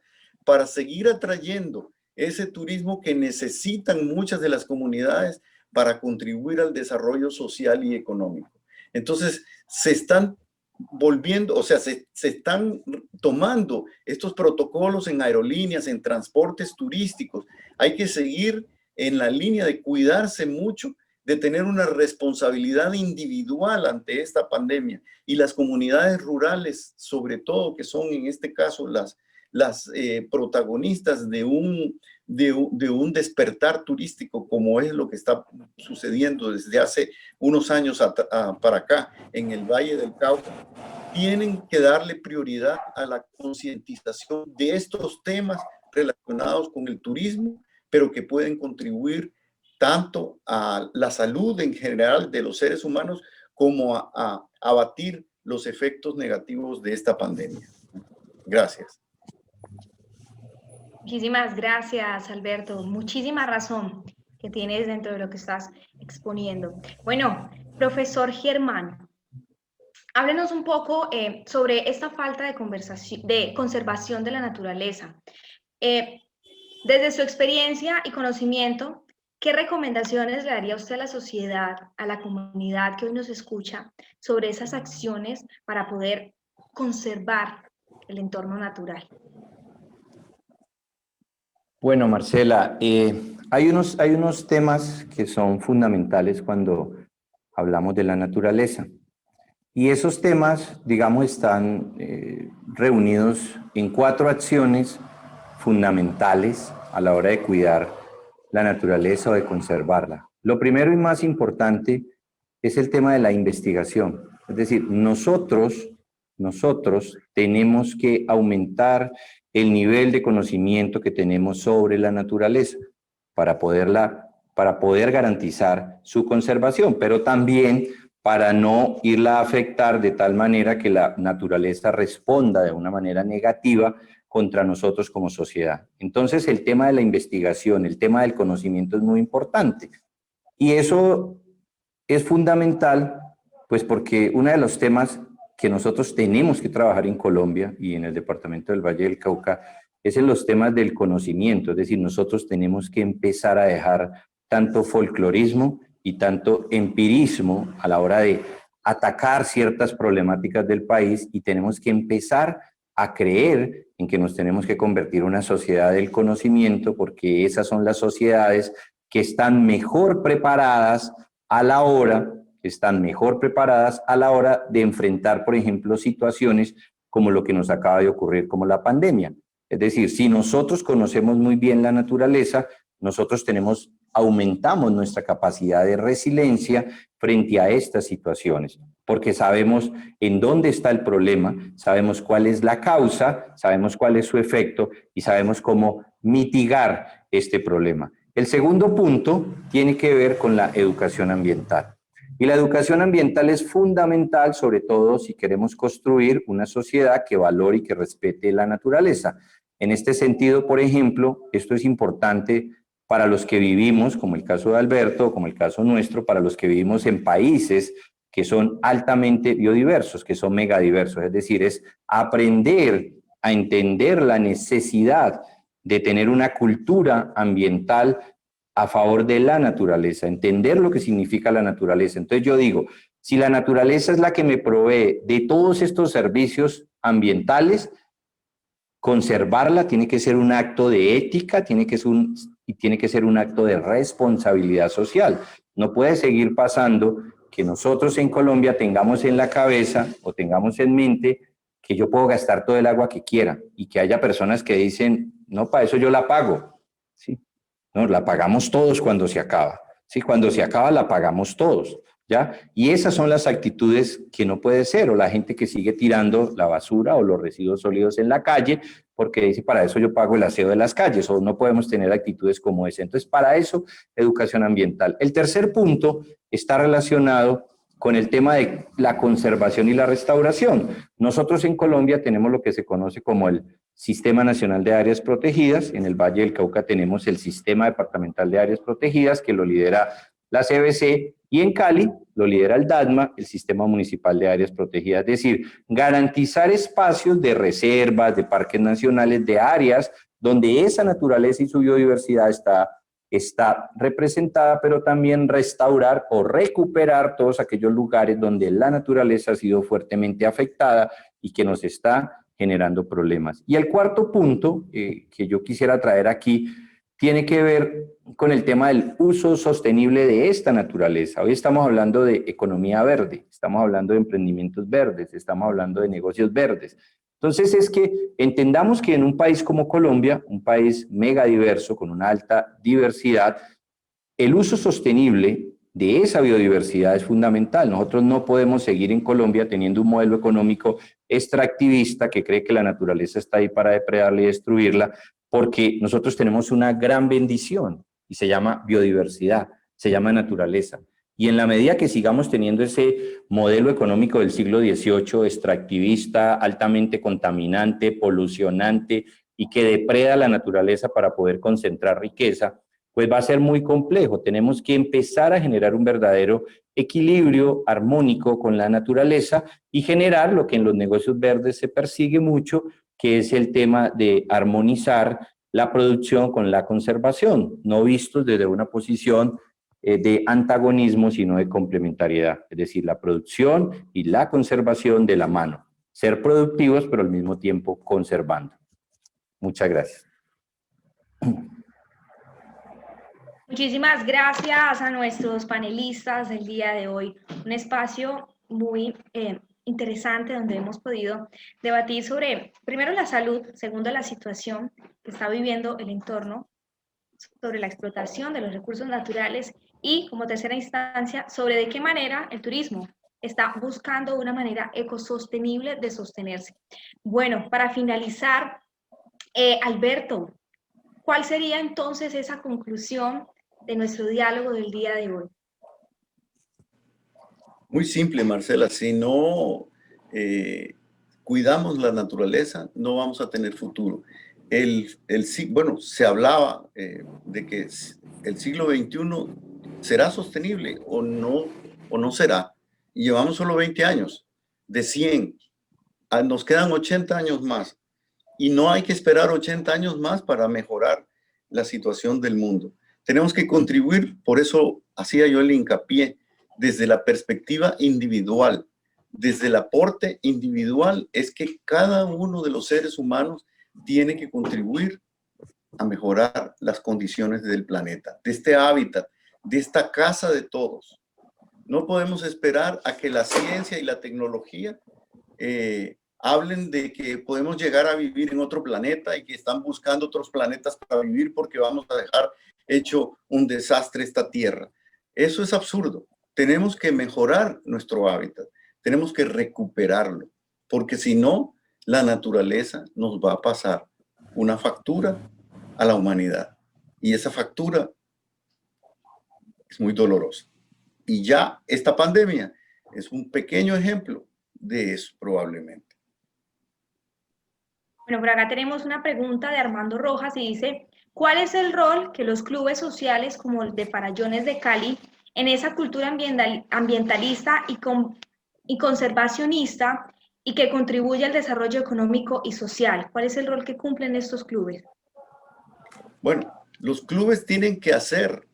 S2: para seguir atrayendo ese turismo que necesitan muchas de las comunidades para contribuir al desarrollo social y económico. Entonces, se están volviendo, o sea, se están tomando estos protocolos en aerolíneas, en transportes turísticos. Hay que seguir en la línea de cuidarse mucho, de tener una responsabilidad individual ante esta pandemia. Y las comunidades rurales, sobre todo, que son en este caso las protagonistas de un despertar turístico, como es lo que está sucediendo desde hace unos años para acá en el Valle del Cauca, tienen que darle prioridad a la concientización de estos temas relacionados con el turismo, pero que pueden contribuir tanto a la salud en general de los seres humanos como a abatir los efectos negativos de esta pandemia. Gracias.
S1: Muchísimas gracias, Alberto. Muchísima razón que tienes dentro de lo que estás exponiendo. Bueno, profesor Germán, háblenos un poco sobre esta falta de conservación de la naturaleza. Desde su experiencia y conocimiento, ¿qué recomendaciones le daría usted a la sociedad, a la comunidad que hoy nos escucha, sobre esas acciones para poder conservar el entorno natural?
S3: Bueno, Marcela, hay unos temas que son fundamentales cuando hablamos de la naturaleza. Y esos temas, digamos, están reunidos en 4 acciones fundamentales a la hora de cuidar la naturaleza o de conservarla. Lo primero y más importante es el tema de la investigación. Es decir, nosotros tenemos que aumentar el nivel de conocimiento que tenemos sobre la naturaleza para poder garantizar su conservación, pero también para no irla a afectar de tal manera que la naturaleza responda de una manera negativa contra nosotros como sociedad. Entonces, el tema de la investigación, el tema del conocimiento es muy importante. Y eso es fundamental, pues porque uno de los temas que nosotros tenemos que trabajar en Colombia y en el departamento del Valle del Cauca es en los temas del conocimiento. Es decir, nosotros tenemos que empezar a dejar tanto folclorismo y tanto empirismo a la hora de atacar ciertas problemáticas del país y tenemos que empezar a creer en que nos tenemos que convertir en una sociedad del conocimiento, porque esas son las sociedades que están mejor preparadas a la hora de enfrentar, por ejemplo, situaciones como lo que nos acaba de ocurrir, como la pandemia. Es decir, si nosotros conocemos muy bien la naturaleza, nosotros aumentamos nuestra capacidad de resiliencia frente a estas situaciones, porque sabemos en dónde está el problema, sabemos cuál es la causa, sabemos cuál es su efecto y sabemos cómo mitigar este problema. El segundo punto tiene que ver con la educación ambiental. Y la educación ambiental es fundamental, sobre todo si queremos construir una sociedad que valore y que respete la naturaleza. En este sentido, por ejemplo, esto es importante para los que vivimos, como el caso de Alberto, como el caso nuestro, para los que vivimos en países que son altamente biodiversos, que son megadiversos. Es decir, es aprender a entender la necesidad de tener una cultura ambiental a favor de la naturaleza, entender lo que significa la naturaleza. Entonces yo digo, si la naturaleza es la que me provee de todos estos servicios ambientales, conservarla tiene que ser un acto de ética, tiene que ser un acto de responsabilidad social. No puede seguir pasando que nosotros en Colombia tengamos en la cabeza o tengamos en mente que yo puedo gastar todo el agua que quiera y que haya personas que dicen, no, para eso yo la pago, ¿sí? No, la pagamos todos cuando se acaba. ¿sí? Cuando se acaba la pagamos todos, ¿ya? Y esas son las actitudes que no puede ser, o la gente que sigue tirando la basura o los residuos sólidos en la calle, porque dice, para eso yo pago el aseo de las calles, o no podemos tener actitudes como esa. Entonces, para eso, educación ambiental. El tercer punto está relacionado con el tema de la conservación y la restauración. Nosotros en Colombia tenemos lo que se conoce como el Sistema Nacional de Áreas Protegidas. En el Valle del Cauca tenemos el Sistema Departamental de Áreas Protegidas, que lo lidera la CBC, y en Cali lo lidera el DADMA, el Sistema Municipal de Áreas Protegidas. Es decir, garantizar espacios de reservas, de parques nacionales, de áreas donde esa naturaleza y su biodiversidad está representada, pero también restaurar o recuperar todos aquellos lugares donde la naturaleza ha sido fuertemente afectada y que nos está generando problemas. Y el cuarto punto que yo quisiera traer aquí tiene que ver con el tema del uso sostenible de esta naturaleza. Hoy estamos hablando de economía verde, estamos hablando de emprendimientos verdes, estamos hablando de negocios verdes. Entonces es que entendamos que en un país como Colombia, un país mega diverso, con una alta diversidad, el uso sostenible de esa biodiversidad es fundamental. Nosotros no podemos seguir en Colombia teniendo un modelo económico extractivista que cree que la naturaleza está ahí para depredarla y destruirla, porque nosotros tenemos una gran bendición y se llama biodiversidad, se llama naturaleza. Y en la medida que sigamos teniendo ese modelo económico del siglo XVIII, extractivista, altamente contaminante, polucionante y que depreda la naturaleza para poder concentrar riqueza, pues va a ser muy complejo. Tenemos que empezar a generar un verdadero equilibrio armónico con la naturaleza y generar lo que en los negocios verdes se persigue mucho, que es el tema de armonizar la producción con la conservación, no vistos desde una posición de antagonismo, sino de complementariedad, es decir, la producción y la conservación de la mano. Ser productivos, pero al mismo tiempo conservando. Muchas gracias.
S1: Muchísimas gracias a nuestros panelistas del día de hoy. Un espacio muy interesante donde hemos podido debatir sobre, primero, la salud, segundo, la situación que está viviendo el entorno, sobre la explotación de los recursos naturales y, como tercera instancia, sobre de qué manera el turismo está buscando una manera ecosostenible de sostenerse. Bueno, para finalizar, Alberto, ¿cuál sería entonces esa conclusión de nuestro diálogo del día de hoy?
S2: Muy simple, Marcela. Si no cuidamos la naturaleza, no vamos a tener futuro. Bueno, se hablaba de que el siglo XXI será sostenible o no será. Y llevamos solo 20 años, de 100. Nos quedan 80 años más. Y no hay que esperar 80 años más para mejorar la situación del mundo. Tenemos que contribuir, por eso hacía yo el hincapié, desde la perspectiva individual, desde el aporte individual, es que cada uno de los seres humanos tiene que contribuir a mejorar las condiciones del planeta, de este hábitat, de esta casa de todos. No podemos esperar a que la ciencia y la tecnología hablen de que podemos llegar a vivir en otro planeta y que están buscando otros planetas para vivir porque vamos a dejar hecho un desastre esta tierra. Eso es absurdo. Tenemos que mejorar nuestro hábitat, tenemos que recuperarlo, porque si no, la naturaleza nos va a pasar una factura a la humanidad. Y esa factura es muy dolorosa. Y ya esta pandemia es un pequeño ejemplo de eso, probablemente.
S1: Bueno, por acá tenemos una pregunta de Armando Rojas y dice, ¿cuál es el rol que los clubes sociales como el de Farallones de Cali en esa cultura ambientalista y conservacionista y que contribuye al desarrollo económico y social? ¿Cuál es el rol que cumplen estos clubes?
S2: Bueno, los clubes tienen que hacer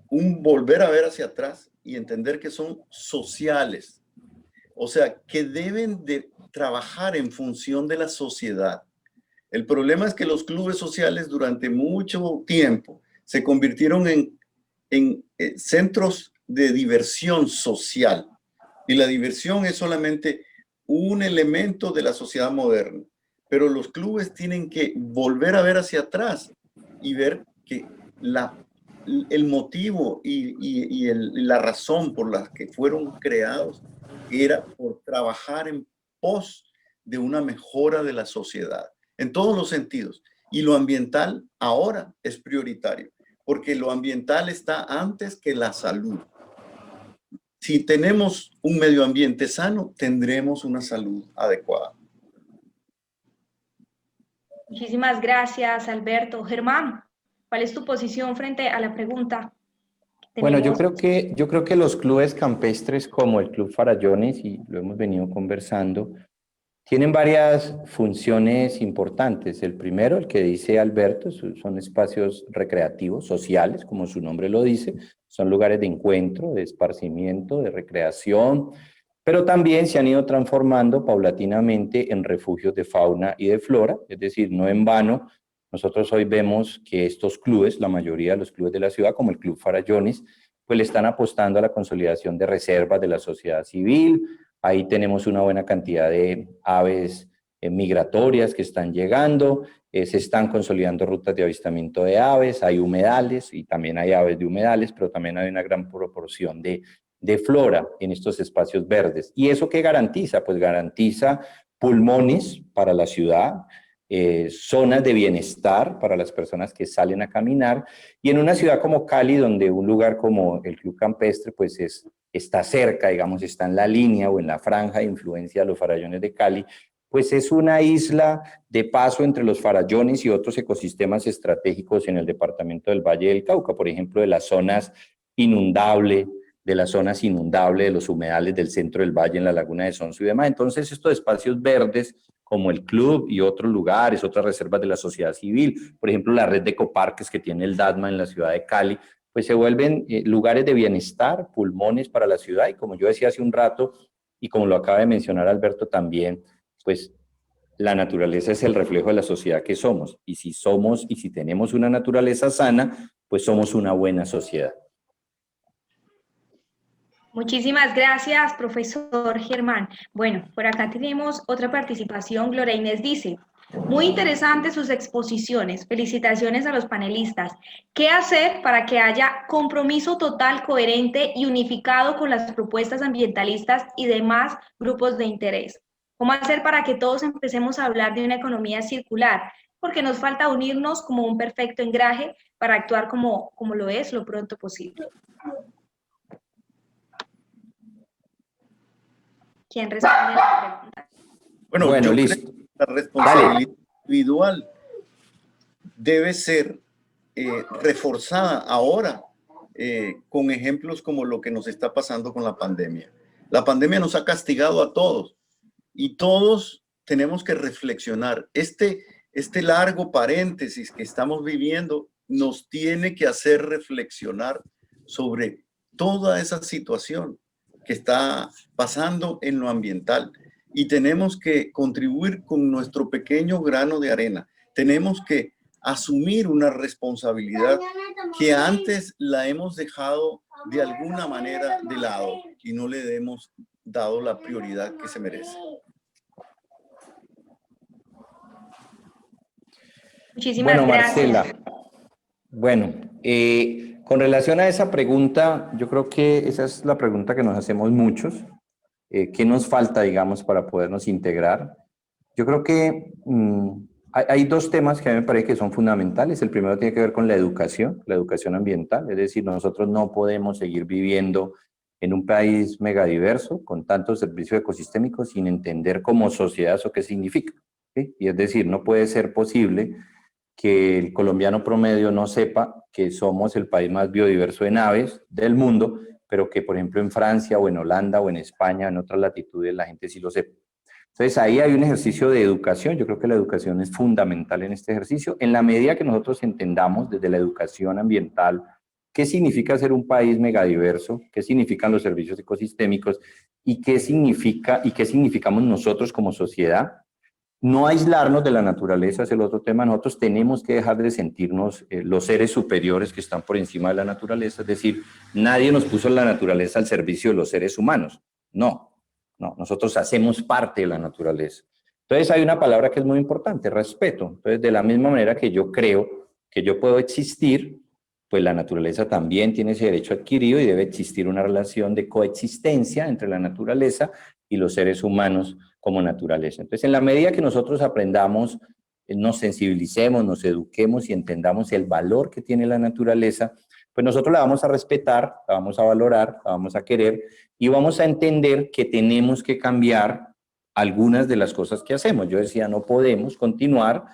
S2: un volver a ver hacia atrás y entender que son sociales. O sea, que deben de trabajar en función de la sociedad. El problema es que los clubes sociales durante mucho tiempo se convirtieron en centros de diversión social. Y la diversión es solamente un elemento de la sociedad moderna. Pero los clubes tienen que volver a ver hacia atrás y ver que la el motivo y la razón por la que fueron creados era por trabajar en pos de una mejora de la sociedad, en todos los sentidos. Y lo ambiental ahora es prioritario, porque lo ambiental está antes que la salud. Si tenemos un medio ambiente sano, tendremos una salud adecuada.
S1: Muchísimas gracias, Alberto. Germán, ¿cuál es tu posición frente a la pregunta?
S3: Bueno, yo creo que los clubes campestres como el Club Farallones, y lo hemos venido conversando, tienen varias funciones importantes. El primero, el que dice Alberto, son espacios recreativos, sociales, como su nombre lo dice, son lugares de encuentro, de esparcimiento, de recreación, pero también se han ido transformando paulatinamente en refugios de fauna y de flora, es decir, no en vano. Nosotros hoy vemos que estos clubes, la mayoría de los clubes de la ciudad, como el Club Farallones, pues le están apostando a la consolidación de reservas de la sociedad civil. Ahí tenemos una buena cantidad de aves migratorias que están llegando, se están consolidando rutas de avistamiento de aves, hay humedales y también hay aves de humedales, pero también hay una gran proporción de flora en estos espacios verdes. ¿Y eso qué garantiza? Pues garantiza pulmones para la ciudad, zonas de bienestar para las personas que salen a caminar, y en una ciudad como Cali, donde un lugar como el Club Campestre pues está cerca, digamos, está en la línea o en la franja de influencia de los farallones de Cali, pues es una isla de paso entre los farallones y otros ecosistemas estratégicos en el departamento del Valle del Cauca, por ejemplo, de las zonas inundables, de los humedales del centro del valle en la laguna de Sonso y demás. Entonces, estos espacios verdes, como el club y otros lugares, otras reservas de la sociedad civil, por ejemplo, la red de ecoparques que tiene el DATMA en la ciudad de Cali, pues se vuelven lugares de bienestar, pulmones para la ciudad, y como yo decía hace un rato, y como lo acaba de mencionar Alberto también, pues la naturaleza es el reflejo de la sociedad que somos, y si tenemos una naturaleza sana, pues somos una buena sociedad.
S1: Muchísimas gracias, profesor Germán. Bueno, por acá tenemos otra participación. Gloria Inés dice, muy interesantes sus exposiciones. Felicitaciones a los panelistas. ¿Qué hacer para que haya compromiso total, coherente y unificado con las propuestas ambientalistas y demás grupos de interés? ¿Cómo hacer para que todos empecemos a hablar de una economía circular? Porque nos falta unirnos como un perfecto engraje para actuar como lo es lo pronto posible. ¿Quién responde la pregunta?
S2: Bueno, yo
S3: listo.
S2: creo que la responsabilidad individual debe ser reforzada ahora con ejemplos como lo que nos está pasando con la pandemia. La pandemia nos ha castigado a todos y todos tenemos que reflexionar. Este largo paréntesis que estamos viviendo nos tiene que hacer reflexionar sobre toda esa situación que está pasando en lo ambiental, y tenemos que contribuir con nuestro pequeño grano de arena. Tenemos que asumir una responsabilidad que antes la hemos dejado de alguna manera de lado y no le hemos dado la prioridad que se merece.
S1: Muchísimas gracias.
S3: Marcela, bueno, con relación a esa pregunta, yo creo que esa es la pregunta que nos hacemos muchos. ¿Qué nos falta, digamos, para podernos integrar? Yo creo que hay dos temas que a mí me parece que son fundamentales. El primero tiene que ver con la educación ambiental. Es decir, nosotros no podemos seguir viviendo en un país megadiverso con tantos servicios ecosistémicos sin entender como sociedad eso qué significa, ¿sí? Y es decir, no puede ser posible que el colombiano promedio no sepa que somos el país más biodiverso en aves del mundo, pero que, por ejemplo, en Francia o en Holanda o en España, en otras latitudes, la gente sí lo sepa. Entonces, ahí hay un ejercicio de educación. Yo creo que la educación es fundamental en este ejercicio. En la medida que nosotros entendamos desde la educación ambiental qué significa ser un país megadiverso, qué significan los servicios ecosistémicos y qué significamos nosotros como sociedad, no aislarnos de la naturaleza es el otro tema. Nosotros tenemos que dejar de sentirnos los seres superiores que están por encima de la naturaleza. Es decir, nadie nos puso la naturaleza al servicio de los seres humanos. No, nosotros hacemos parte de la naturaleza. Entonces hay una palabra que es muy importante, respeto. Entonces, de la misma manera que yo creo que yo puedo existir pues la naturaleza también tiene ese derecho adquirido y debe existir una relación de coexistencia entre la naturaleza y los seres humanos como naturaleza. Entonces, en la medida que nosotros aprendamos, nos sensibilicemos, nos eduquemos y entendamos el valor que tiene la naturaleza, pues nosotros la vamos a respetar, la vamos a valorar, la vamos a querer y vamos a entender que tenemos que cambiar algunas de las cosas que hacemos. Yo decía, no podemos continuar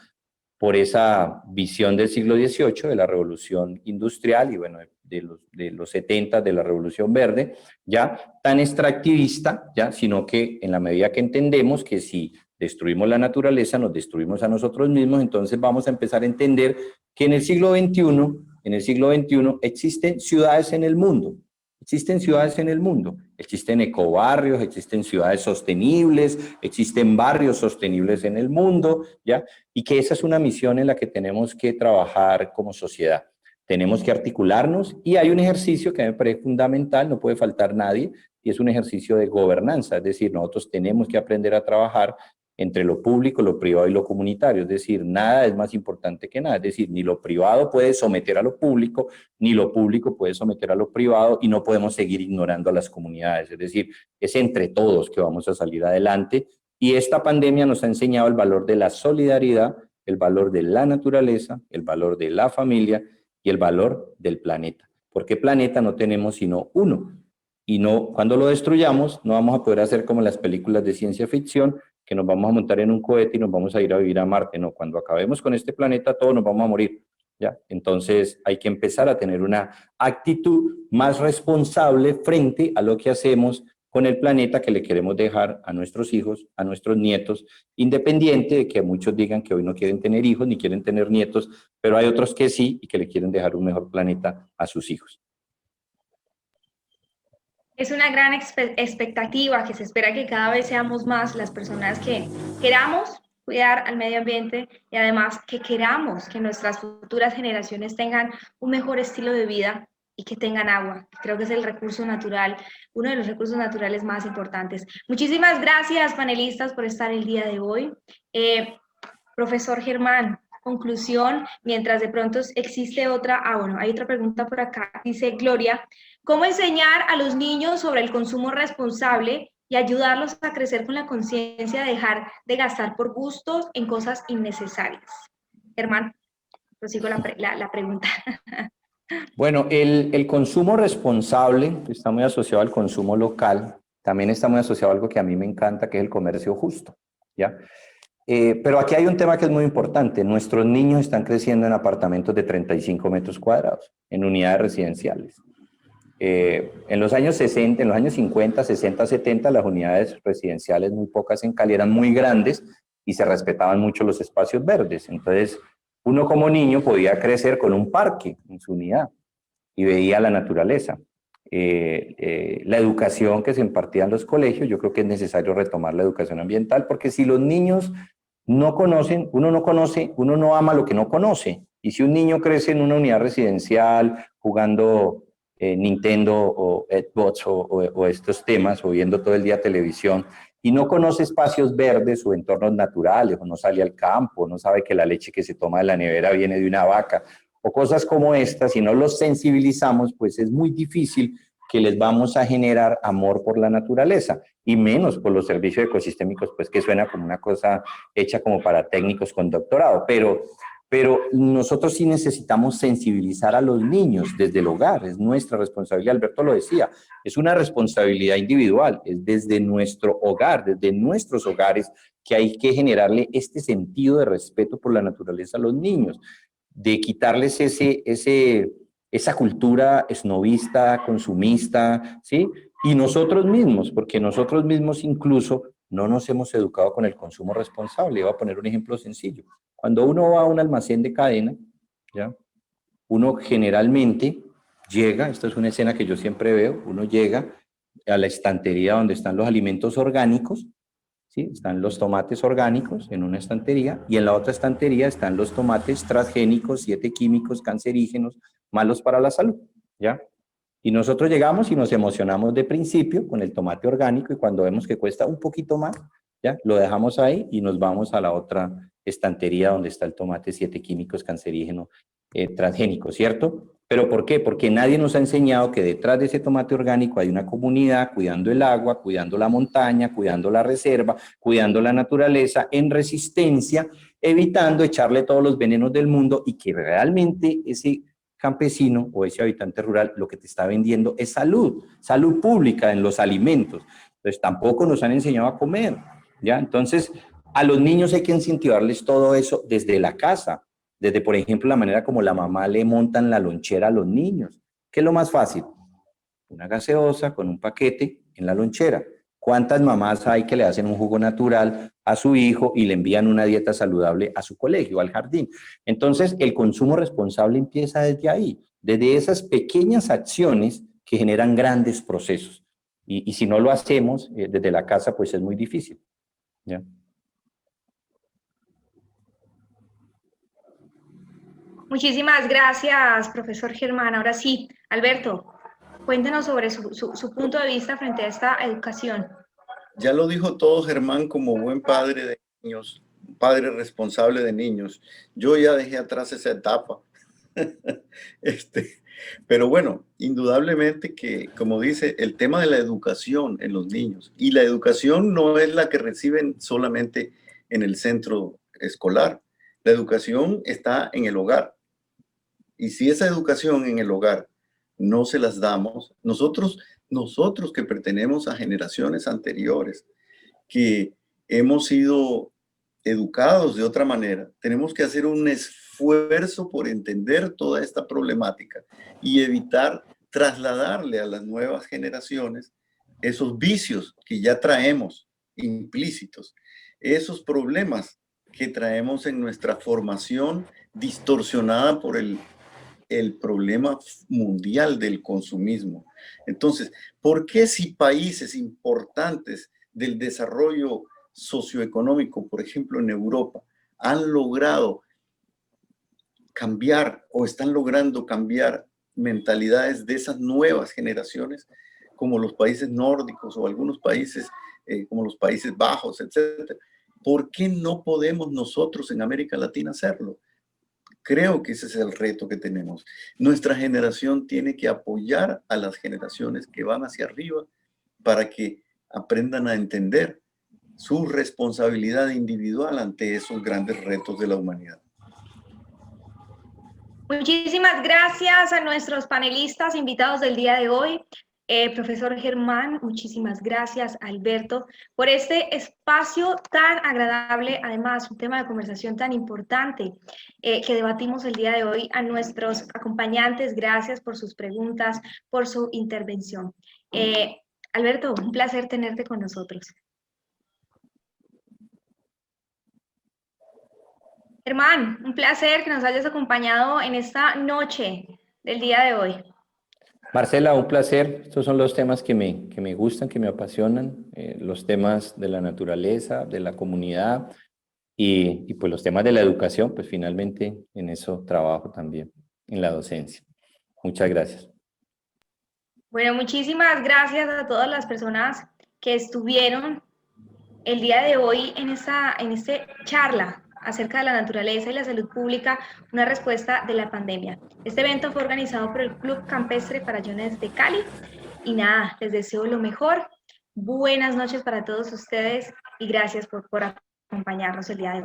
S3: por esa visión del siglo XVIII, de la revolución industrial y bueno, de los 70, de la revolución verde, ya tan extractivista, ya, sino que en la medida que entendemos que si destruimos la naturaleza, nos destruimos a nosotros mismos, entonces vamos a empezar a entender que en el siglo XXI existen ciudades en el mundo. Existen ciudades en el mundo, existen ecobarrios, existen ciudades sostenibles, existen barrios sostenibles en el mundo, ¿ya? Y que esa es una misión en la que tenemos que trabajar como sociedad. Tenemos que articularnos y hay un ejercicio que me parece fundamental, no puede faltar nadie, y es un ejercicio de gobernanza, es decir, nosotros tenemos que aprender a trabajar entre lo público, lo privado y lo comunitario, es decir, nada es más importante que nada, es decir, ni lo privado puede someter a lo público, ni lo público puede someter a lo privado y no podemos seguir ignorando a las comunidades, es decir, es entre todos que vamos a salir adelante y esta pandemia nos ha enseñado el valor de la solidaridad, el valor de la naturaleza, el valor de la familia y el valor del planeta, porque planeta no tenemos sino uno y no, cuando lo destruyamos no vamos a poder hacer como las películas de ciencia ficción, que nos vamos a montar en un cohete y nos vamos a ir a vivir a Marte. No, cuando acabemos con este planeta, todos nos vamos a morir. ¿Ya? Entonces hay que empezar a tener una actitud más responsable frente a lo que hacemos con el planeta que le queremos dejar a nuestros hijos, a nuestros nietos, independiente de que muchos digan que hoy no quieren tener hijos ni quieren tener nietos, pero hay otros que sí y que le quieren dejar un mejor planeta a sus hijos.
S1: Es una gran expectativa que se espera que cada vez seamos más las personas que queramos cuidar al medio ambiente y además que queramos que nuestras futuras generaciones tengan un mejor estilo de vida y que tengan agua. Creo que es el recurso natural, uno de los recursos naturales más importantes. Muchísimas gracias, panelistas, por estar el día de hoy. Profesor Germán, conclusión, mientras de pronto existe otra, bueno, hay otra pregunta por acá, dice Gloria, ¿cómo enseñar a los niños sobre el consumo responsable y ayudarlos a crecer con la conciencia de dejar de gastar por gustos en cosas innecesarias? Germán, prosigo la pregunta.
S3: Bueno, el consumo responsable está muy asociado al consumo local, también está muy asociado a algo que a mí me encanta, que es el comercio justo, ¿ya? Pero aquí hay un tema que es muy importante. Nuestros niños están creciendo en apartamentos de 35 metros cuadrados, en unidades residenciales. En los años 60, en los años 50, 60, 70, las unidades residenciales muy pocas en Cali eran muy grandes y se respetaban mucho los espacios verdes. Entonces, uno como niño podía crecer con un parque en su unidad y veía la naturaleza. La educación que se impartía en los colegios, yo creo que es necesario retomar la educación ambiental, porque si los niños no conocen, uno no ama lo que no conoce. Y si un niño crece en una unidad residencial jugando Nintendo o Xbox o estos temas, o viendo todo el día televisión, y no conoce espacios verdes o entornos naturales, o no sale al campo, no sabe que la leche que se toma de la nevera viene de una vaca, o cosas como estas, si no los sensibilizamos, pues es muy difícil que les vamos a generar amor por la naturaleza, y menos por los servicios ecosistémicos, pues que suena como una cosa hecha como para técnicos con doctorado, pero nosotros sí necesitamos sensibilizar a los niños desde el hogar, es nuestra responsabilidad, Alberto lo decía, es una responsabilidad individual, es desde nuestro hogar, desde nuestros hogares, que hay que generarle este sentido de respeto por la naturaleza a los niños, de quitarles esa cultura esnovista, consumista, ¿sí? Y nosotros mismos, porque nosotros mismos incluso no nos hemos educado con el consumo responsable. Voy a poner un ejemplo sencillo. Cuando uno va a un almacén de cadena, ¿ya? Uno generalmente llega, esta es una escena que yo siempre veo, uno llega a la estantería donde están los alimentos orgánicos, ¿sí? Están los tomates orgánicos en una estantería y en la otra estantería están los tomates transgénicos, 7 químicos cancerígenos, malos para la salud, ¿ya? Y nosotros llegamos y nos emocionamos de principio con el tomate orgánico y cuando vemos que cuesta un poquito más, ¿ya? Lo dejamos ahí y nos vamos a la otra estantería donde está el tomate 7 químicos cancerígenos transgénicos, ¿cierto? ¿Pero por qué? Porque nadie nos ha enseñado que detrás de ese tomate orgánico hay una comunidad cuidando el agua, cuidando la montaña, cuidando la reserva, cuidando la naturaleza, en resistencia, evitando echarle todos los venenos del mundo y que realmente ese campesino o ese habitante rural lo que te está vendiendo es salud, salud pública en los alimentos. Entonces tampoco nos han enseñado a comer, ¿ya? Entonces a los niños hay que incentivarles todo eso desde la casa. Desde, por ejemplo, la manera como la mamá le montan la lonchera a los niños. ¿Qué es lo más fácil? Una gaseosa con un paquete en la lonchera. ¿Cuántas mamás hay que le hacen un jugo natural a su hijo y le envían una dieta saludable a su colegio, al jardín? Entonces, el consumo responsable empieza desde ahí, desde esas pequeñas acciones que generan grandes procesos. Y si no lo hacemos desde la casa, pues es muy difícil, ¿ya?
S1: Muchísimas gracias, profesor Germán. Ahora sí, Alberto, cuéntenos sobre su punto de vista frente a esta educación.
S2: Ya lo dijo todo Germán como buen padre de niños, padre responsable de niños. Yo ya dejé atrás esa etapa. Pero bueno, indudablemente que, como dice, el tema de la educación en los niños, y la educación no es la que reciben solamente en el centro escolar. La educación está en el hogar. Y si esa educación en el hogar no se las damos, nosotros que pertenecemos a generaciones anteriores, que hemos sido educados de otra manera, tenemos que hacer un esfuerzo por entender toda esta problemática y evitar trasladarle a las nuevas generaciones esos vicios que ya traemos implícitos, esos problemas que traemos en nuestra formación distorsionada por el problema mundial del consumismo. Entonces, ¿por qué si países importantes del desarrollo socioeconómico, por ejemplo en Europa, han logrado cambiar o están logrando cambiar mentalidades de esas nuevas generaciones, como los países nórdicos o algunos países como los Países Bajos, etcétera? ¿Por qué no podemos nosotros en América Latina hacerlo? Creo que ese es el reto que tenemos. Nuestra generación tiene que apoyar a las generaciones que van hacia arriba para que aprendan a entender su responsabilidad individual ante esos grandes retos de la humanidad.
S1: Muchísimas gracias a nuestros panelistas invitados del día de hoy. Profesor Germán, muchísimas gracias, Alberto, por este espacio tan agradable, además un tema de conversación tan importante que debatimos el día de hoy. A nuestros acompañantes, gracias por sus preguntas, por su intervención. Alberto, un placer tenerte con nosotros. Germán, un placer que nos hayas acompañado en esta noche del día de hoy.
S3: Marcela, un placer. Estos son los temas que me gustan, que me apasionan, los temas de la naturaleza, de la comunidad y pues los temas de la educación, pues finalmente en eso trabajo también, en la docencia. Muchas gracias.
S1: Bueno, muchísimas gracias a todas las personas que estuvieron el día de hoy en esta charla acerca de la naturaleza y la salud pública, una respuesta de la pandemia. Este evento fue organizado por el Club Campestre Farallones de Cali y nada, les deseo lo mejor. Buenas noches para todos ustedes y gracias por acompañarnos el día de hoy.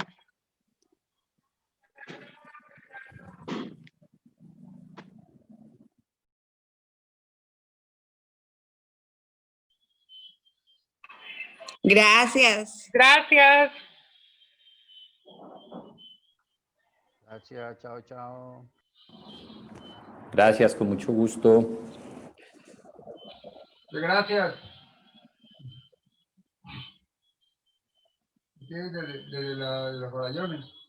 S5: Gracias.
S6: Gracias.
S7: Gracias, chao, chao.
S3: Gracias, con mucho gusto.
S7: Gracias. Desde los farallones.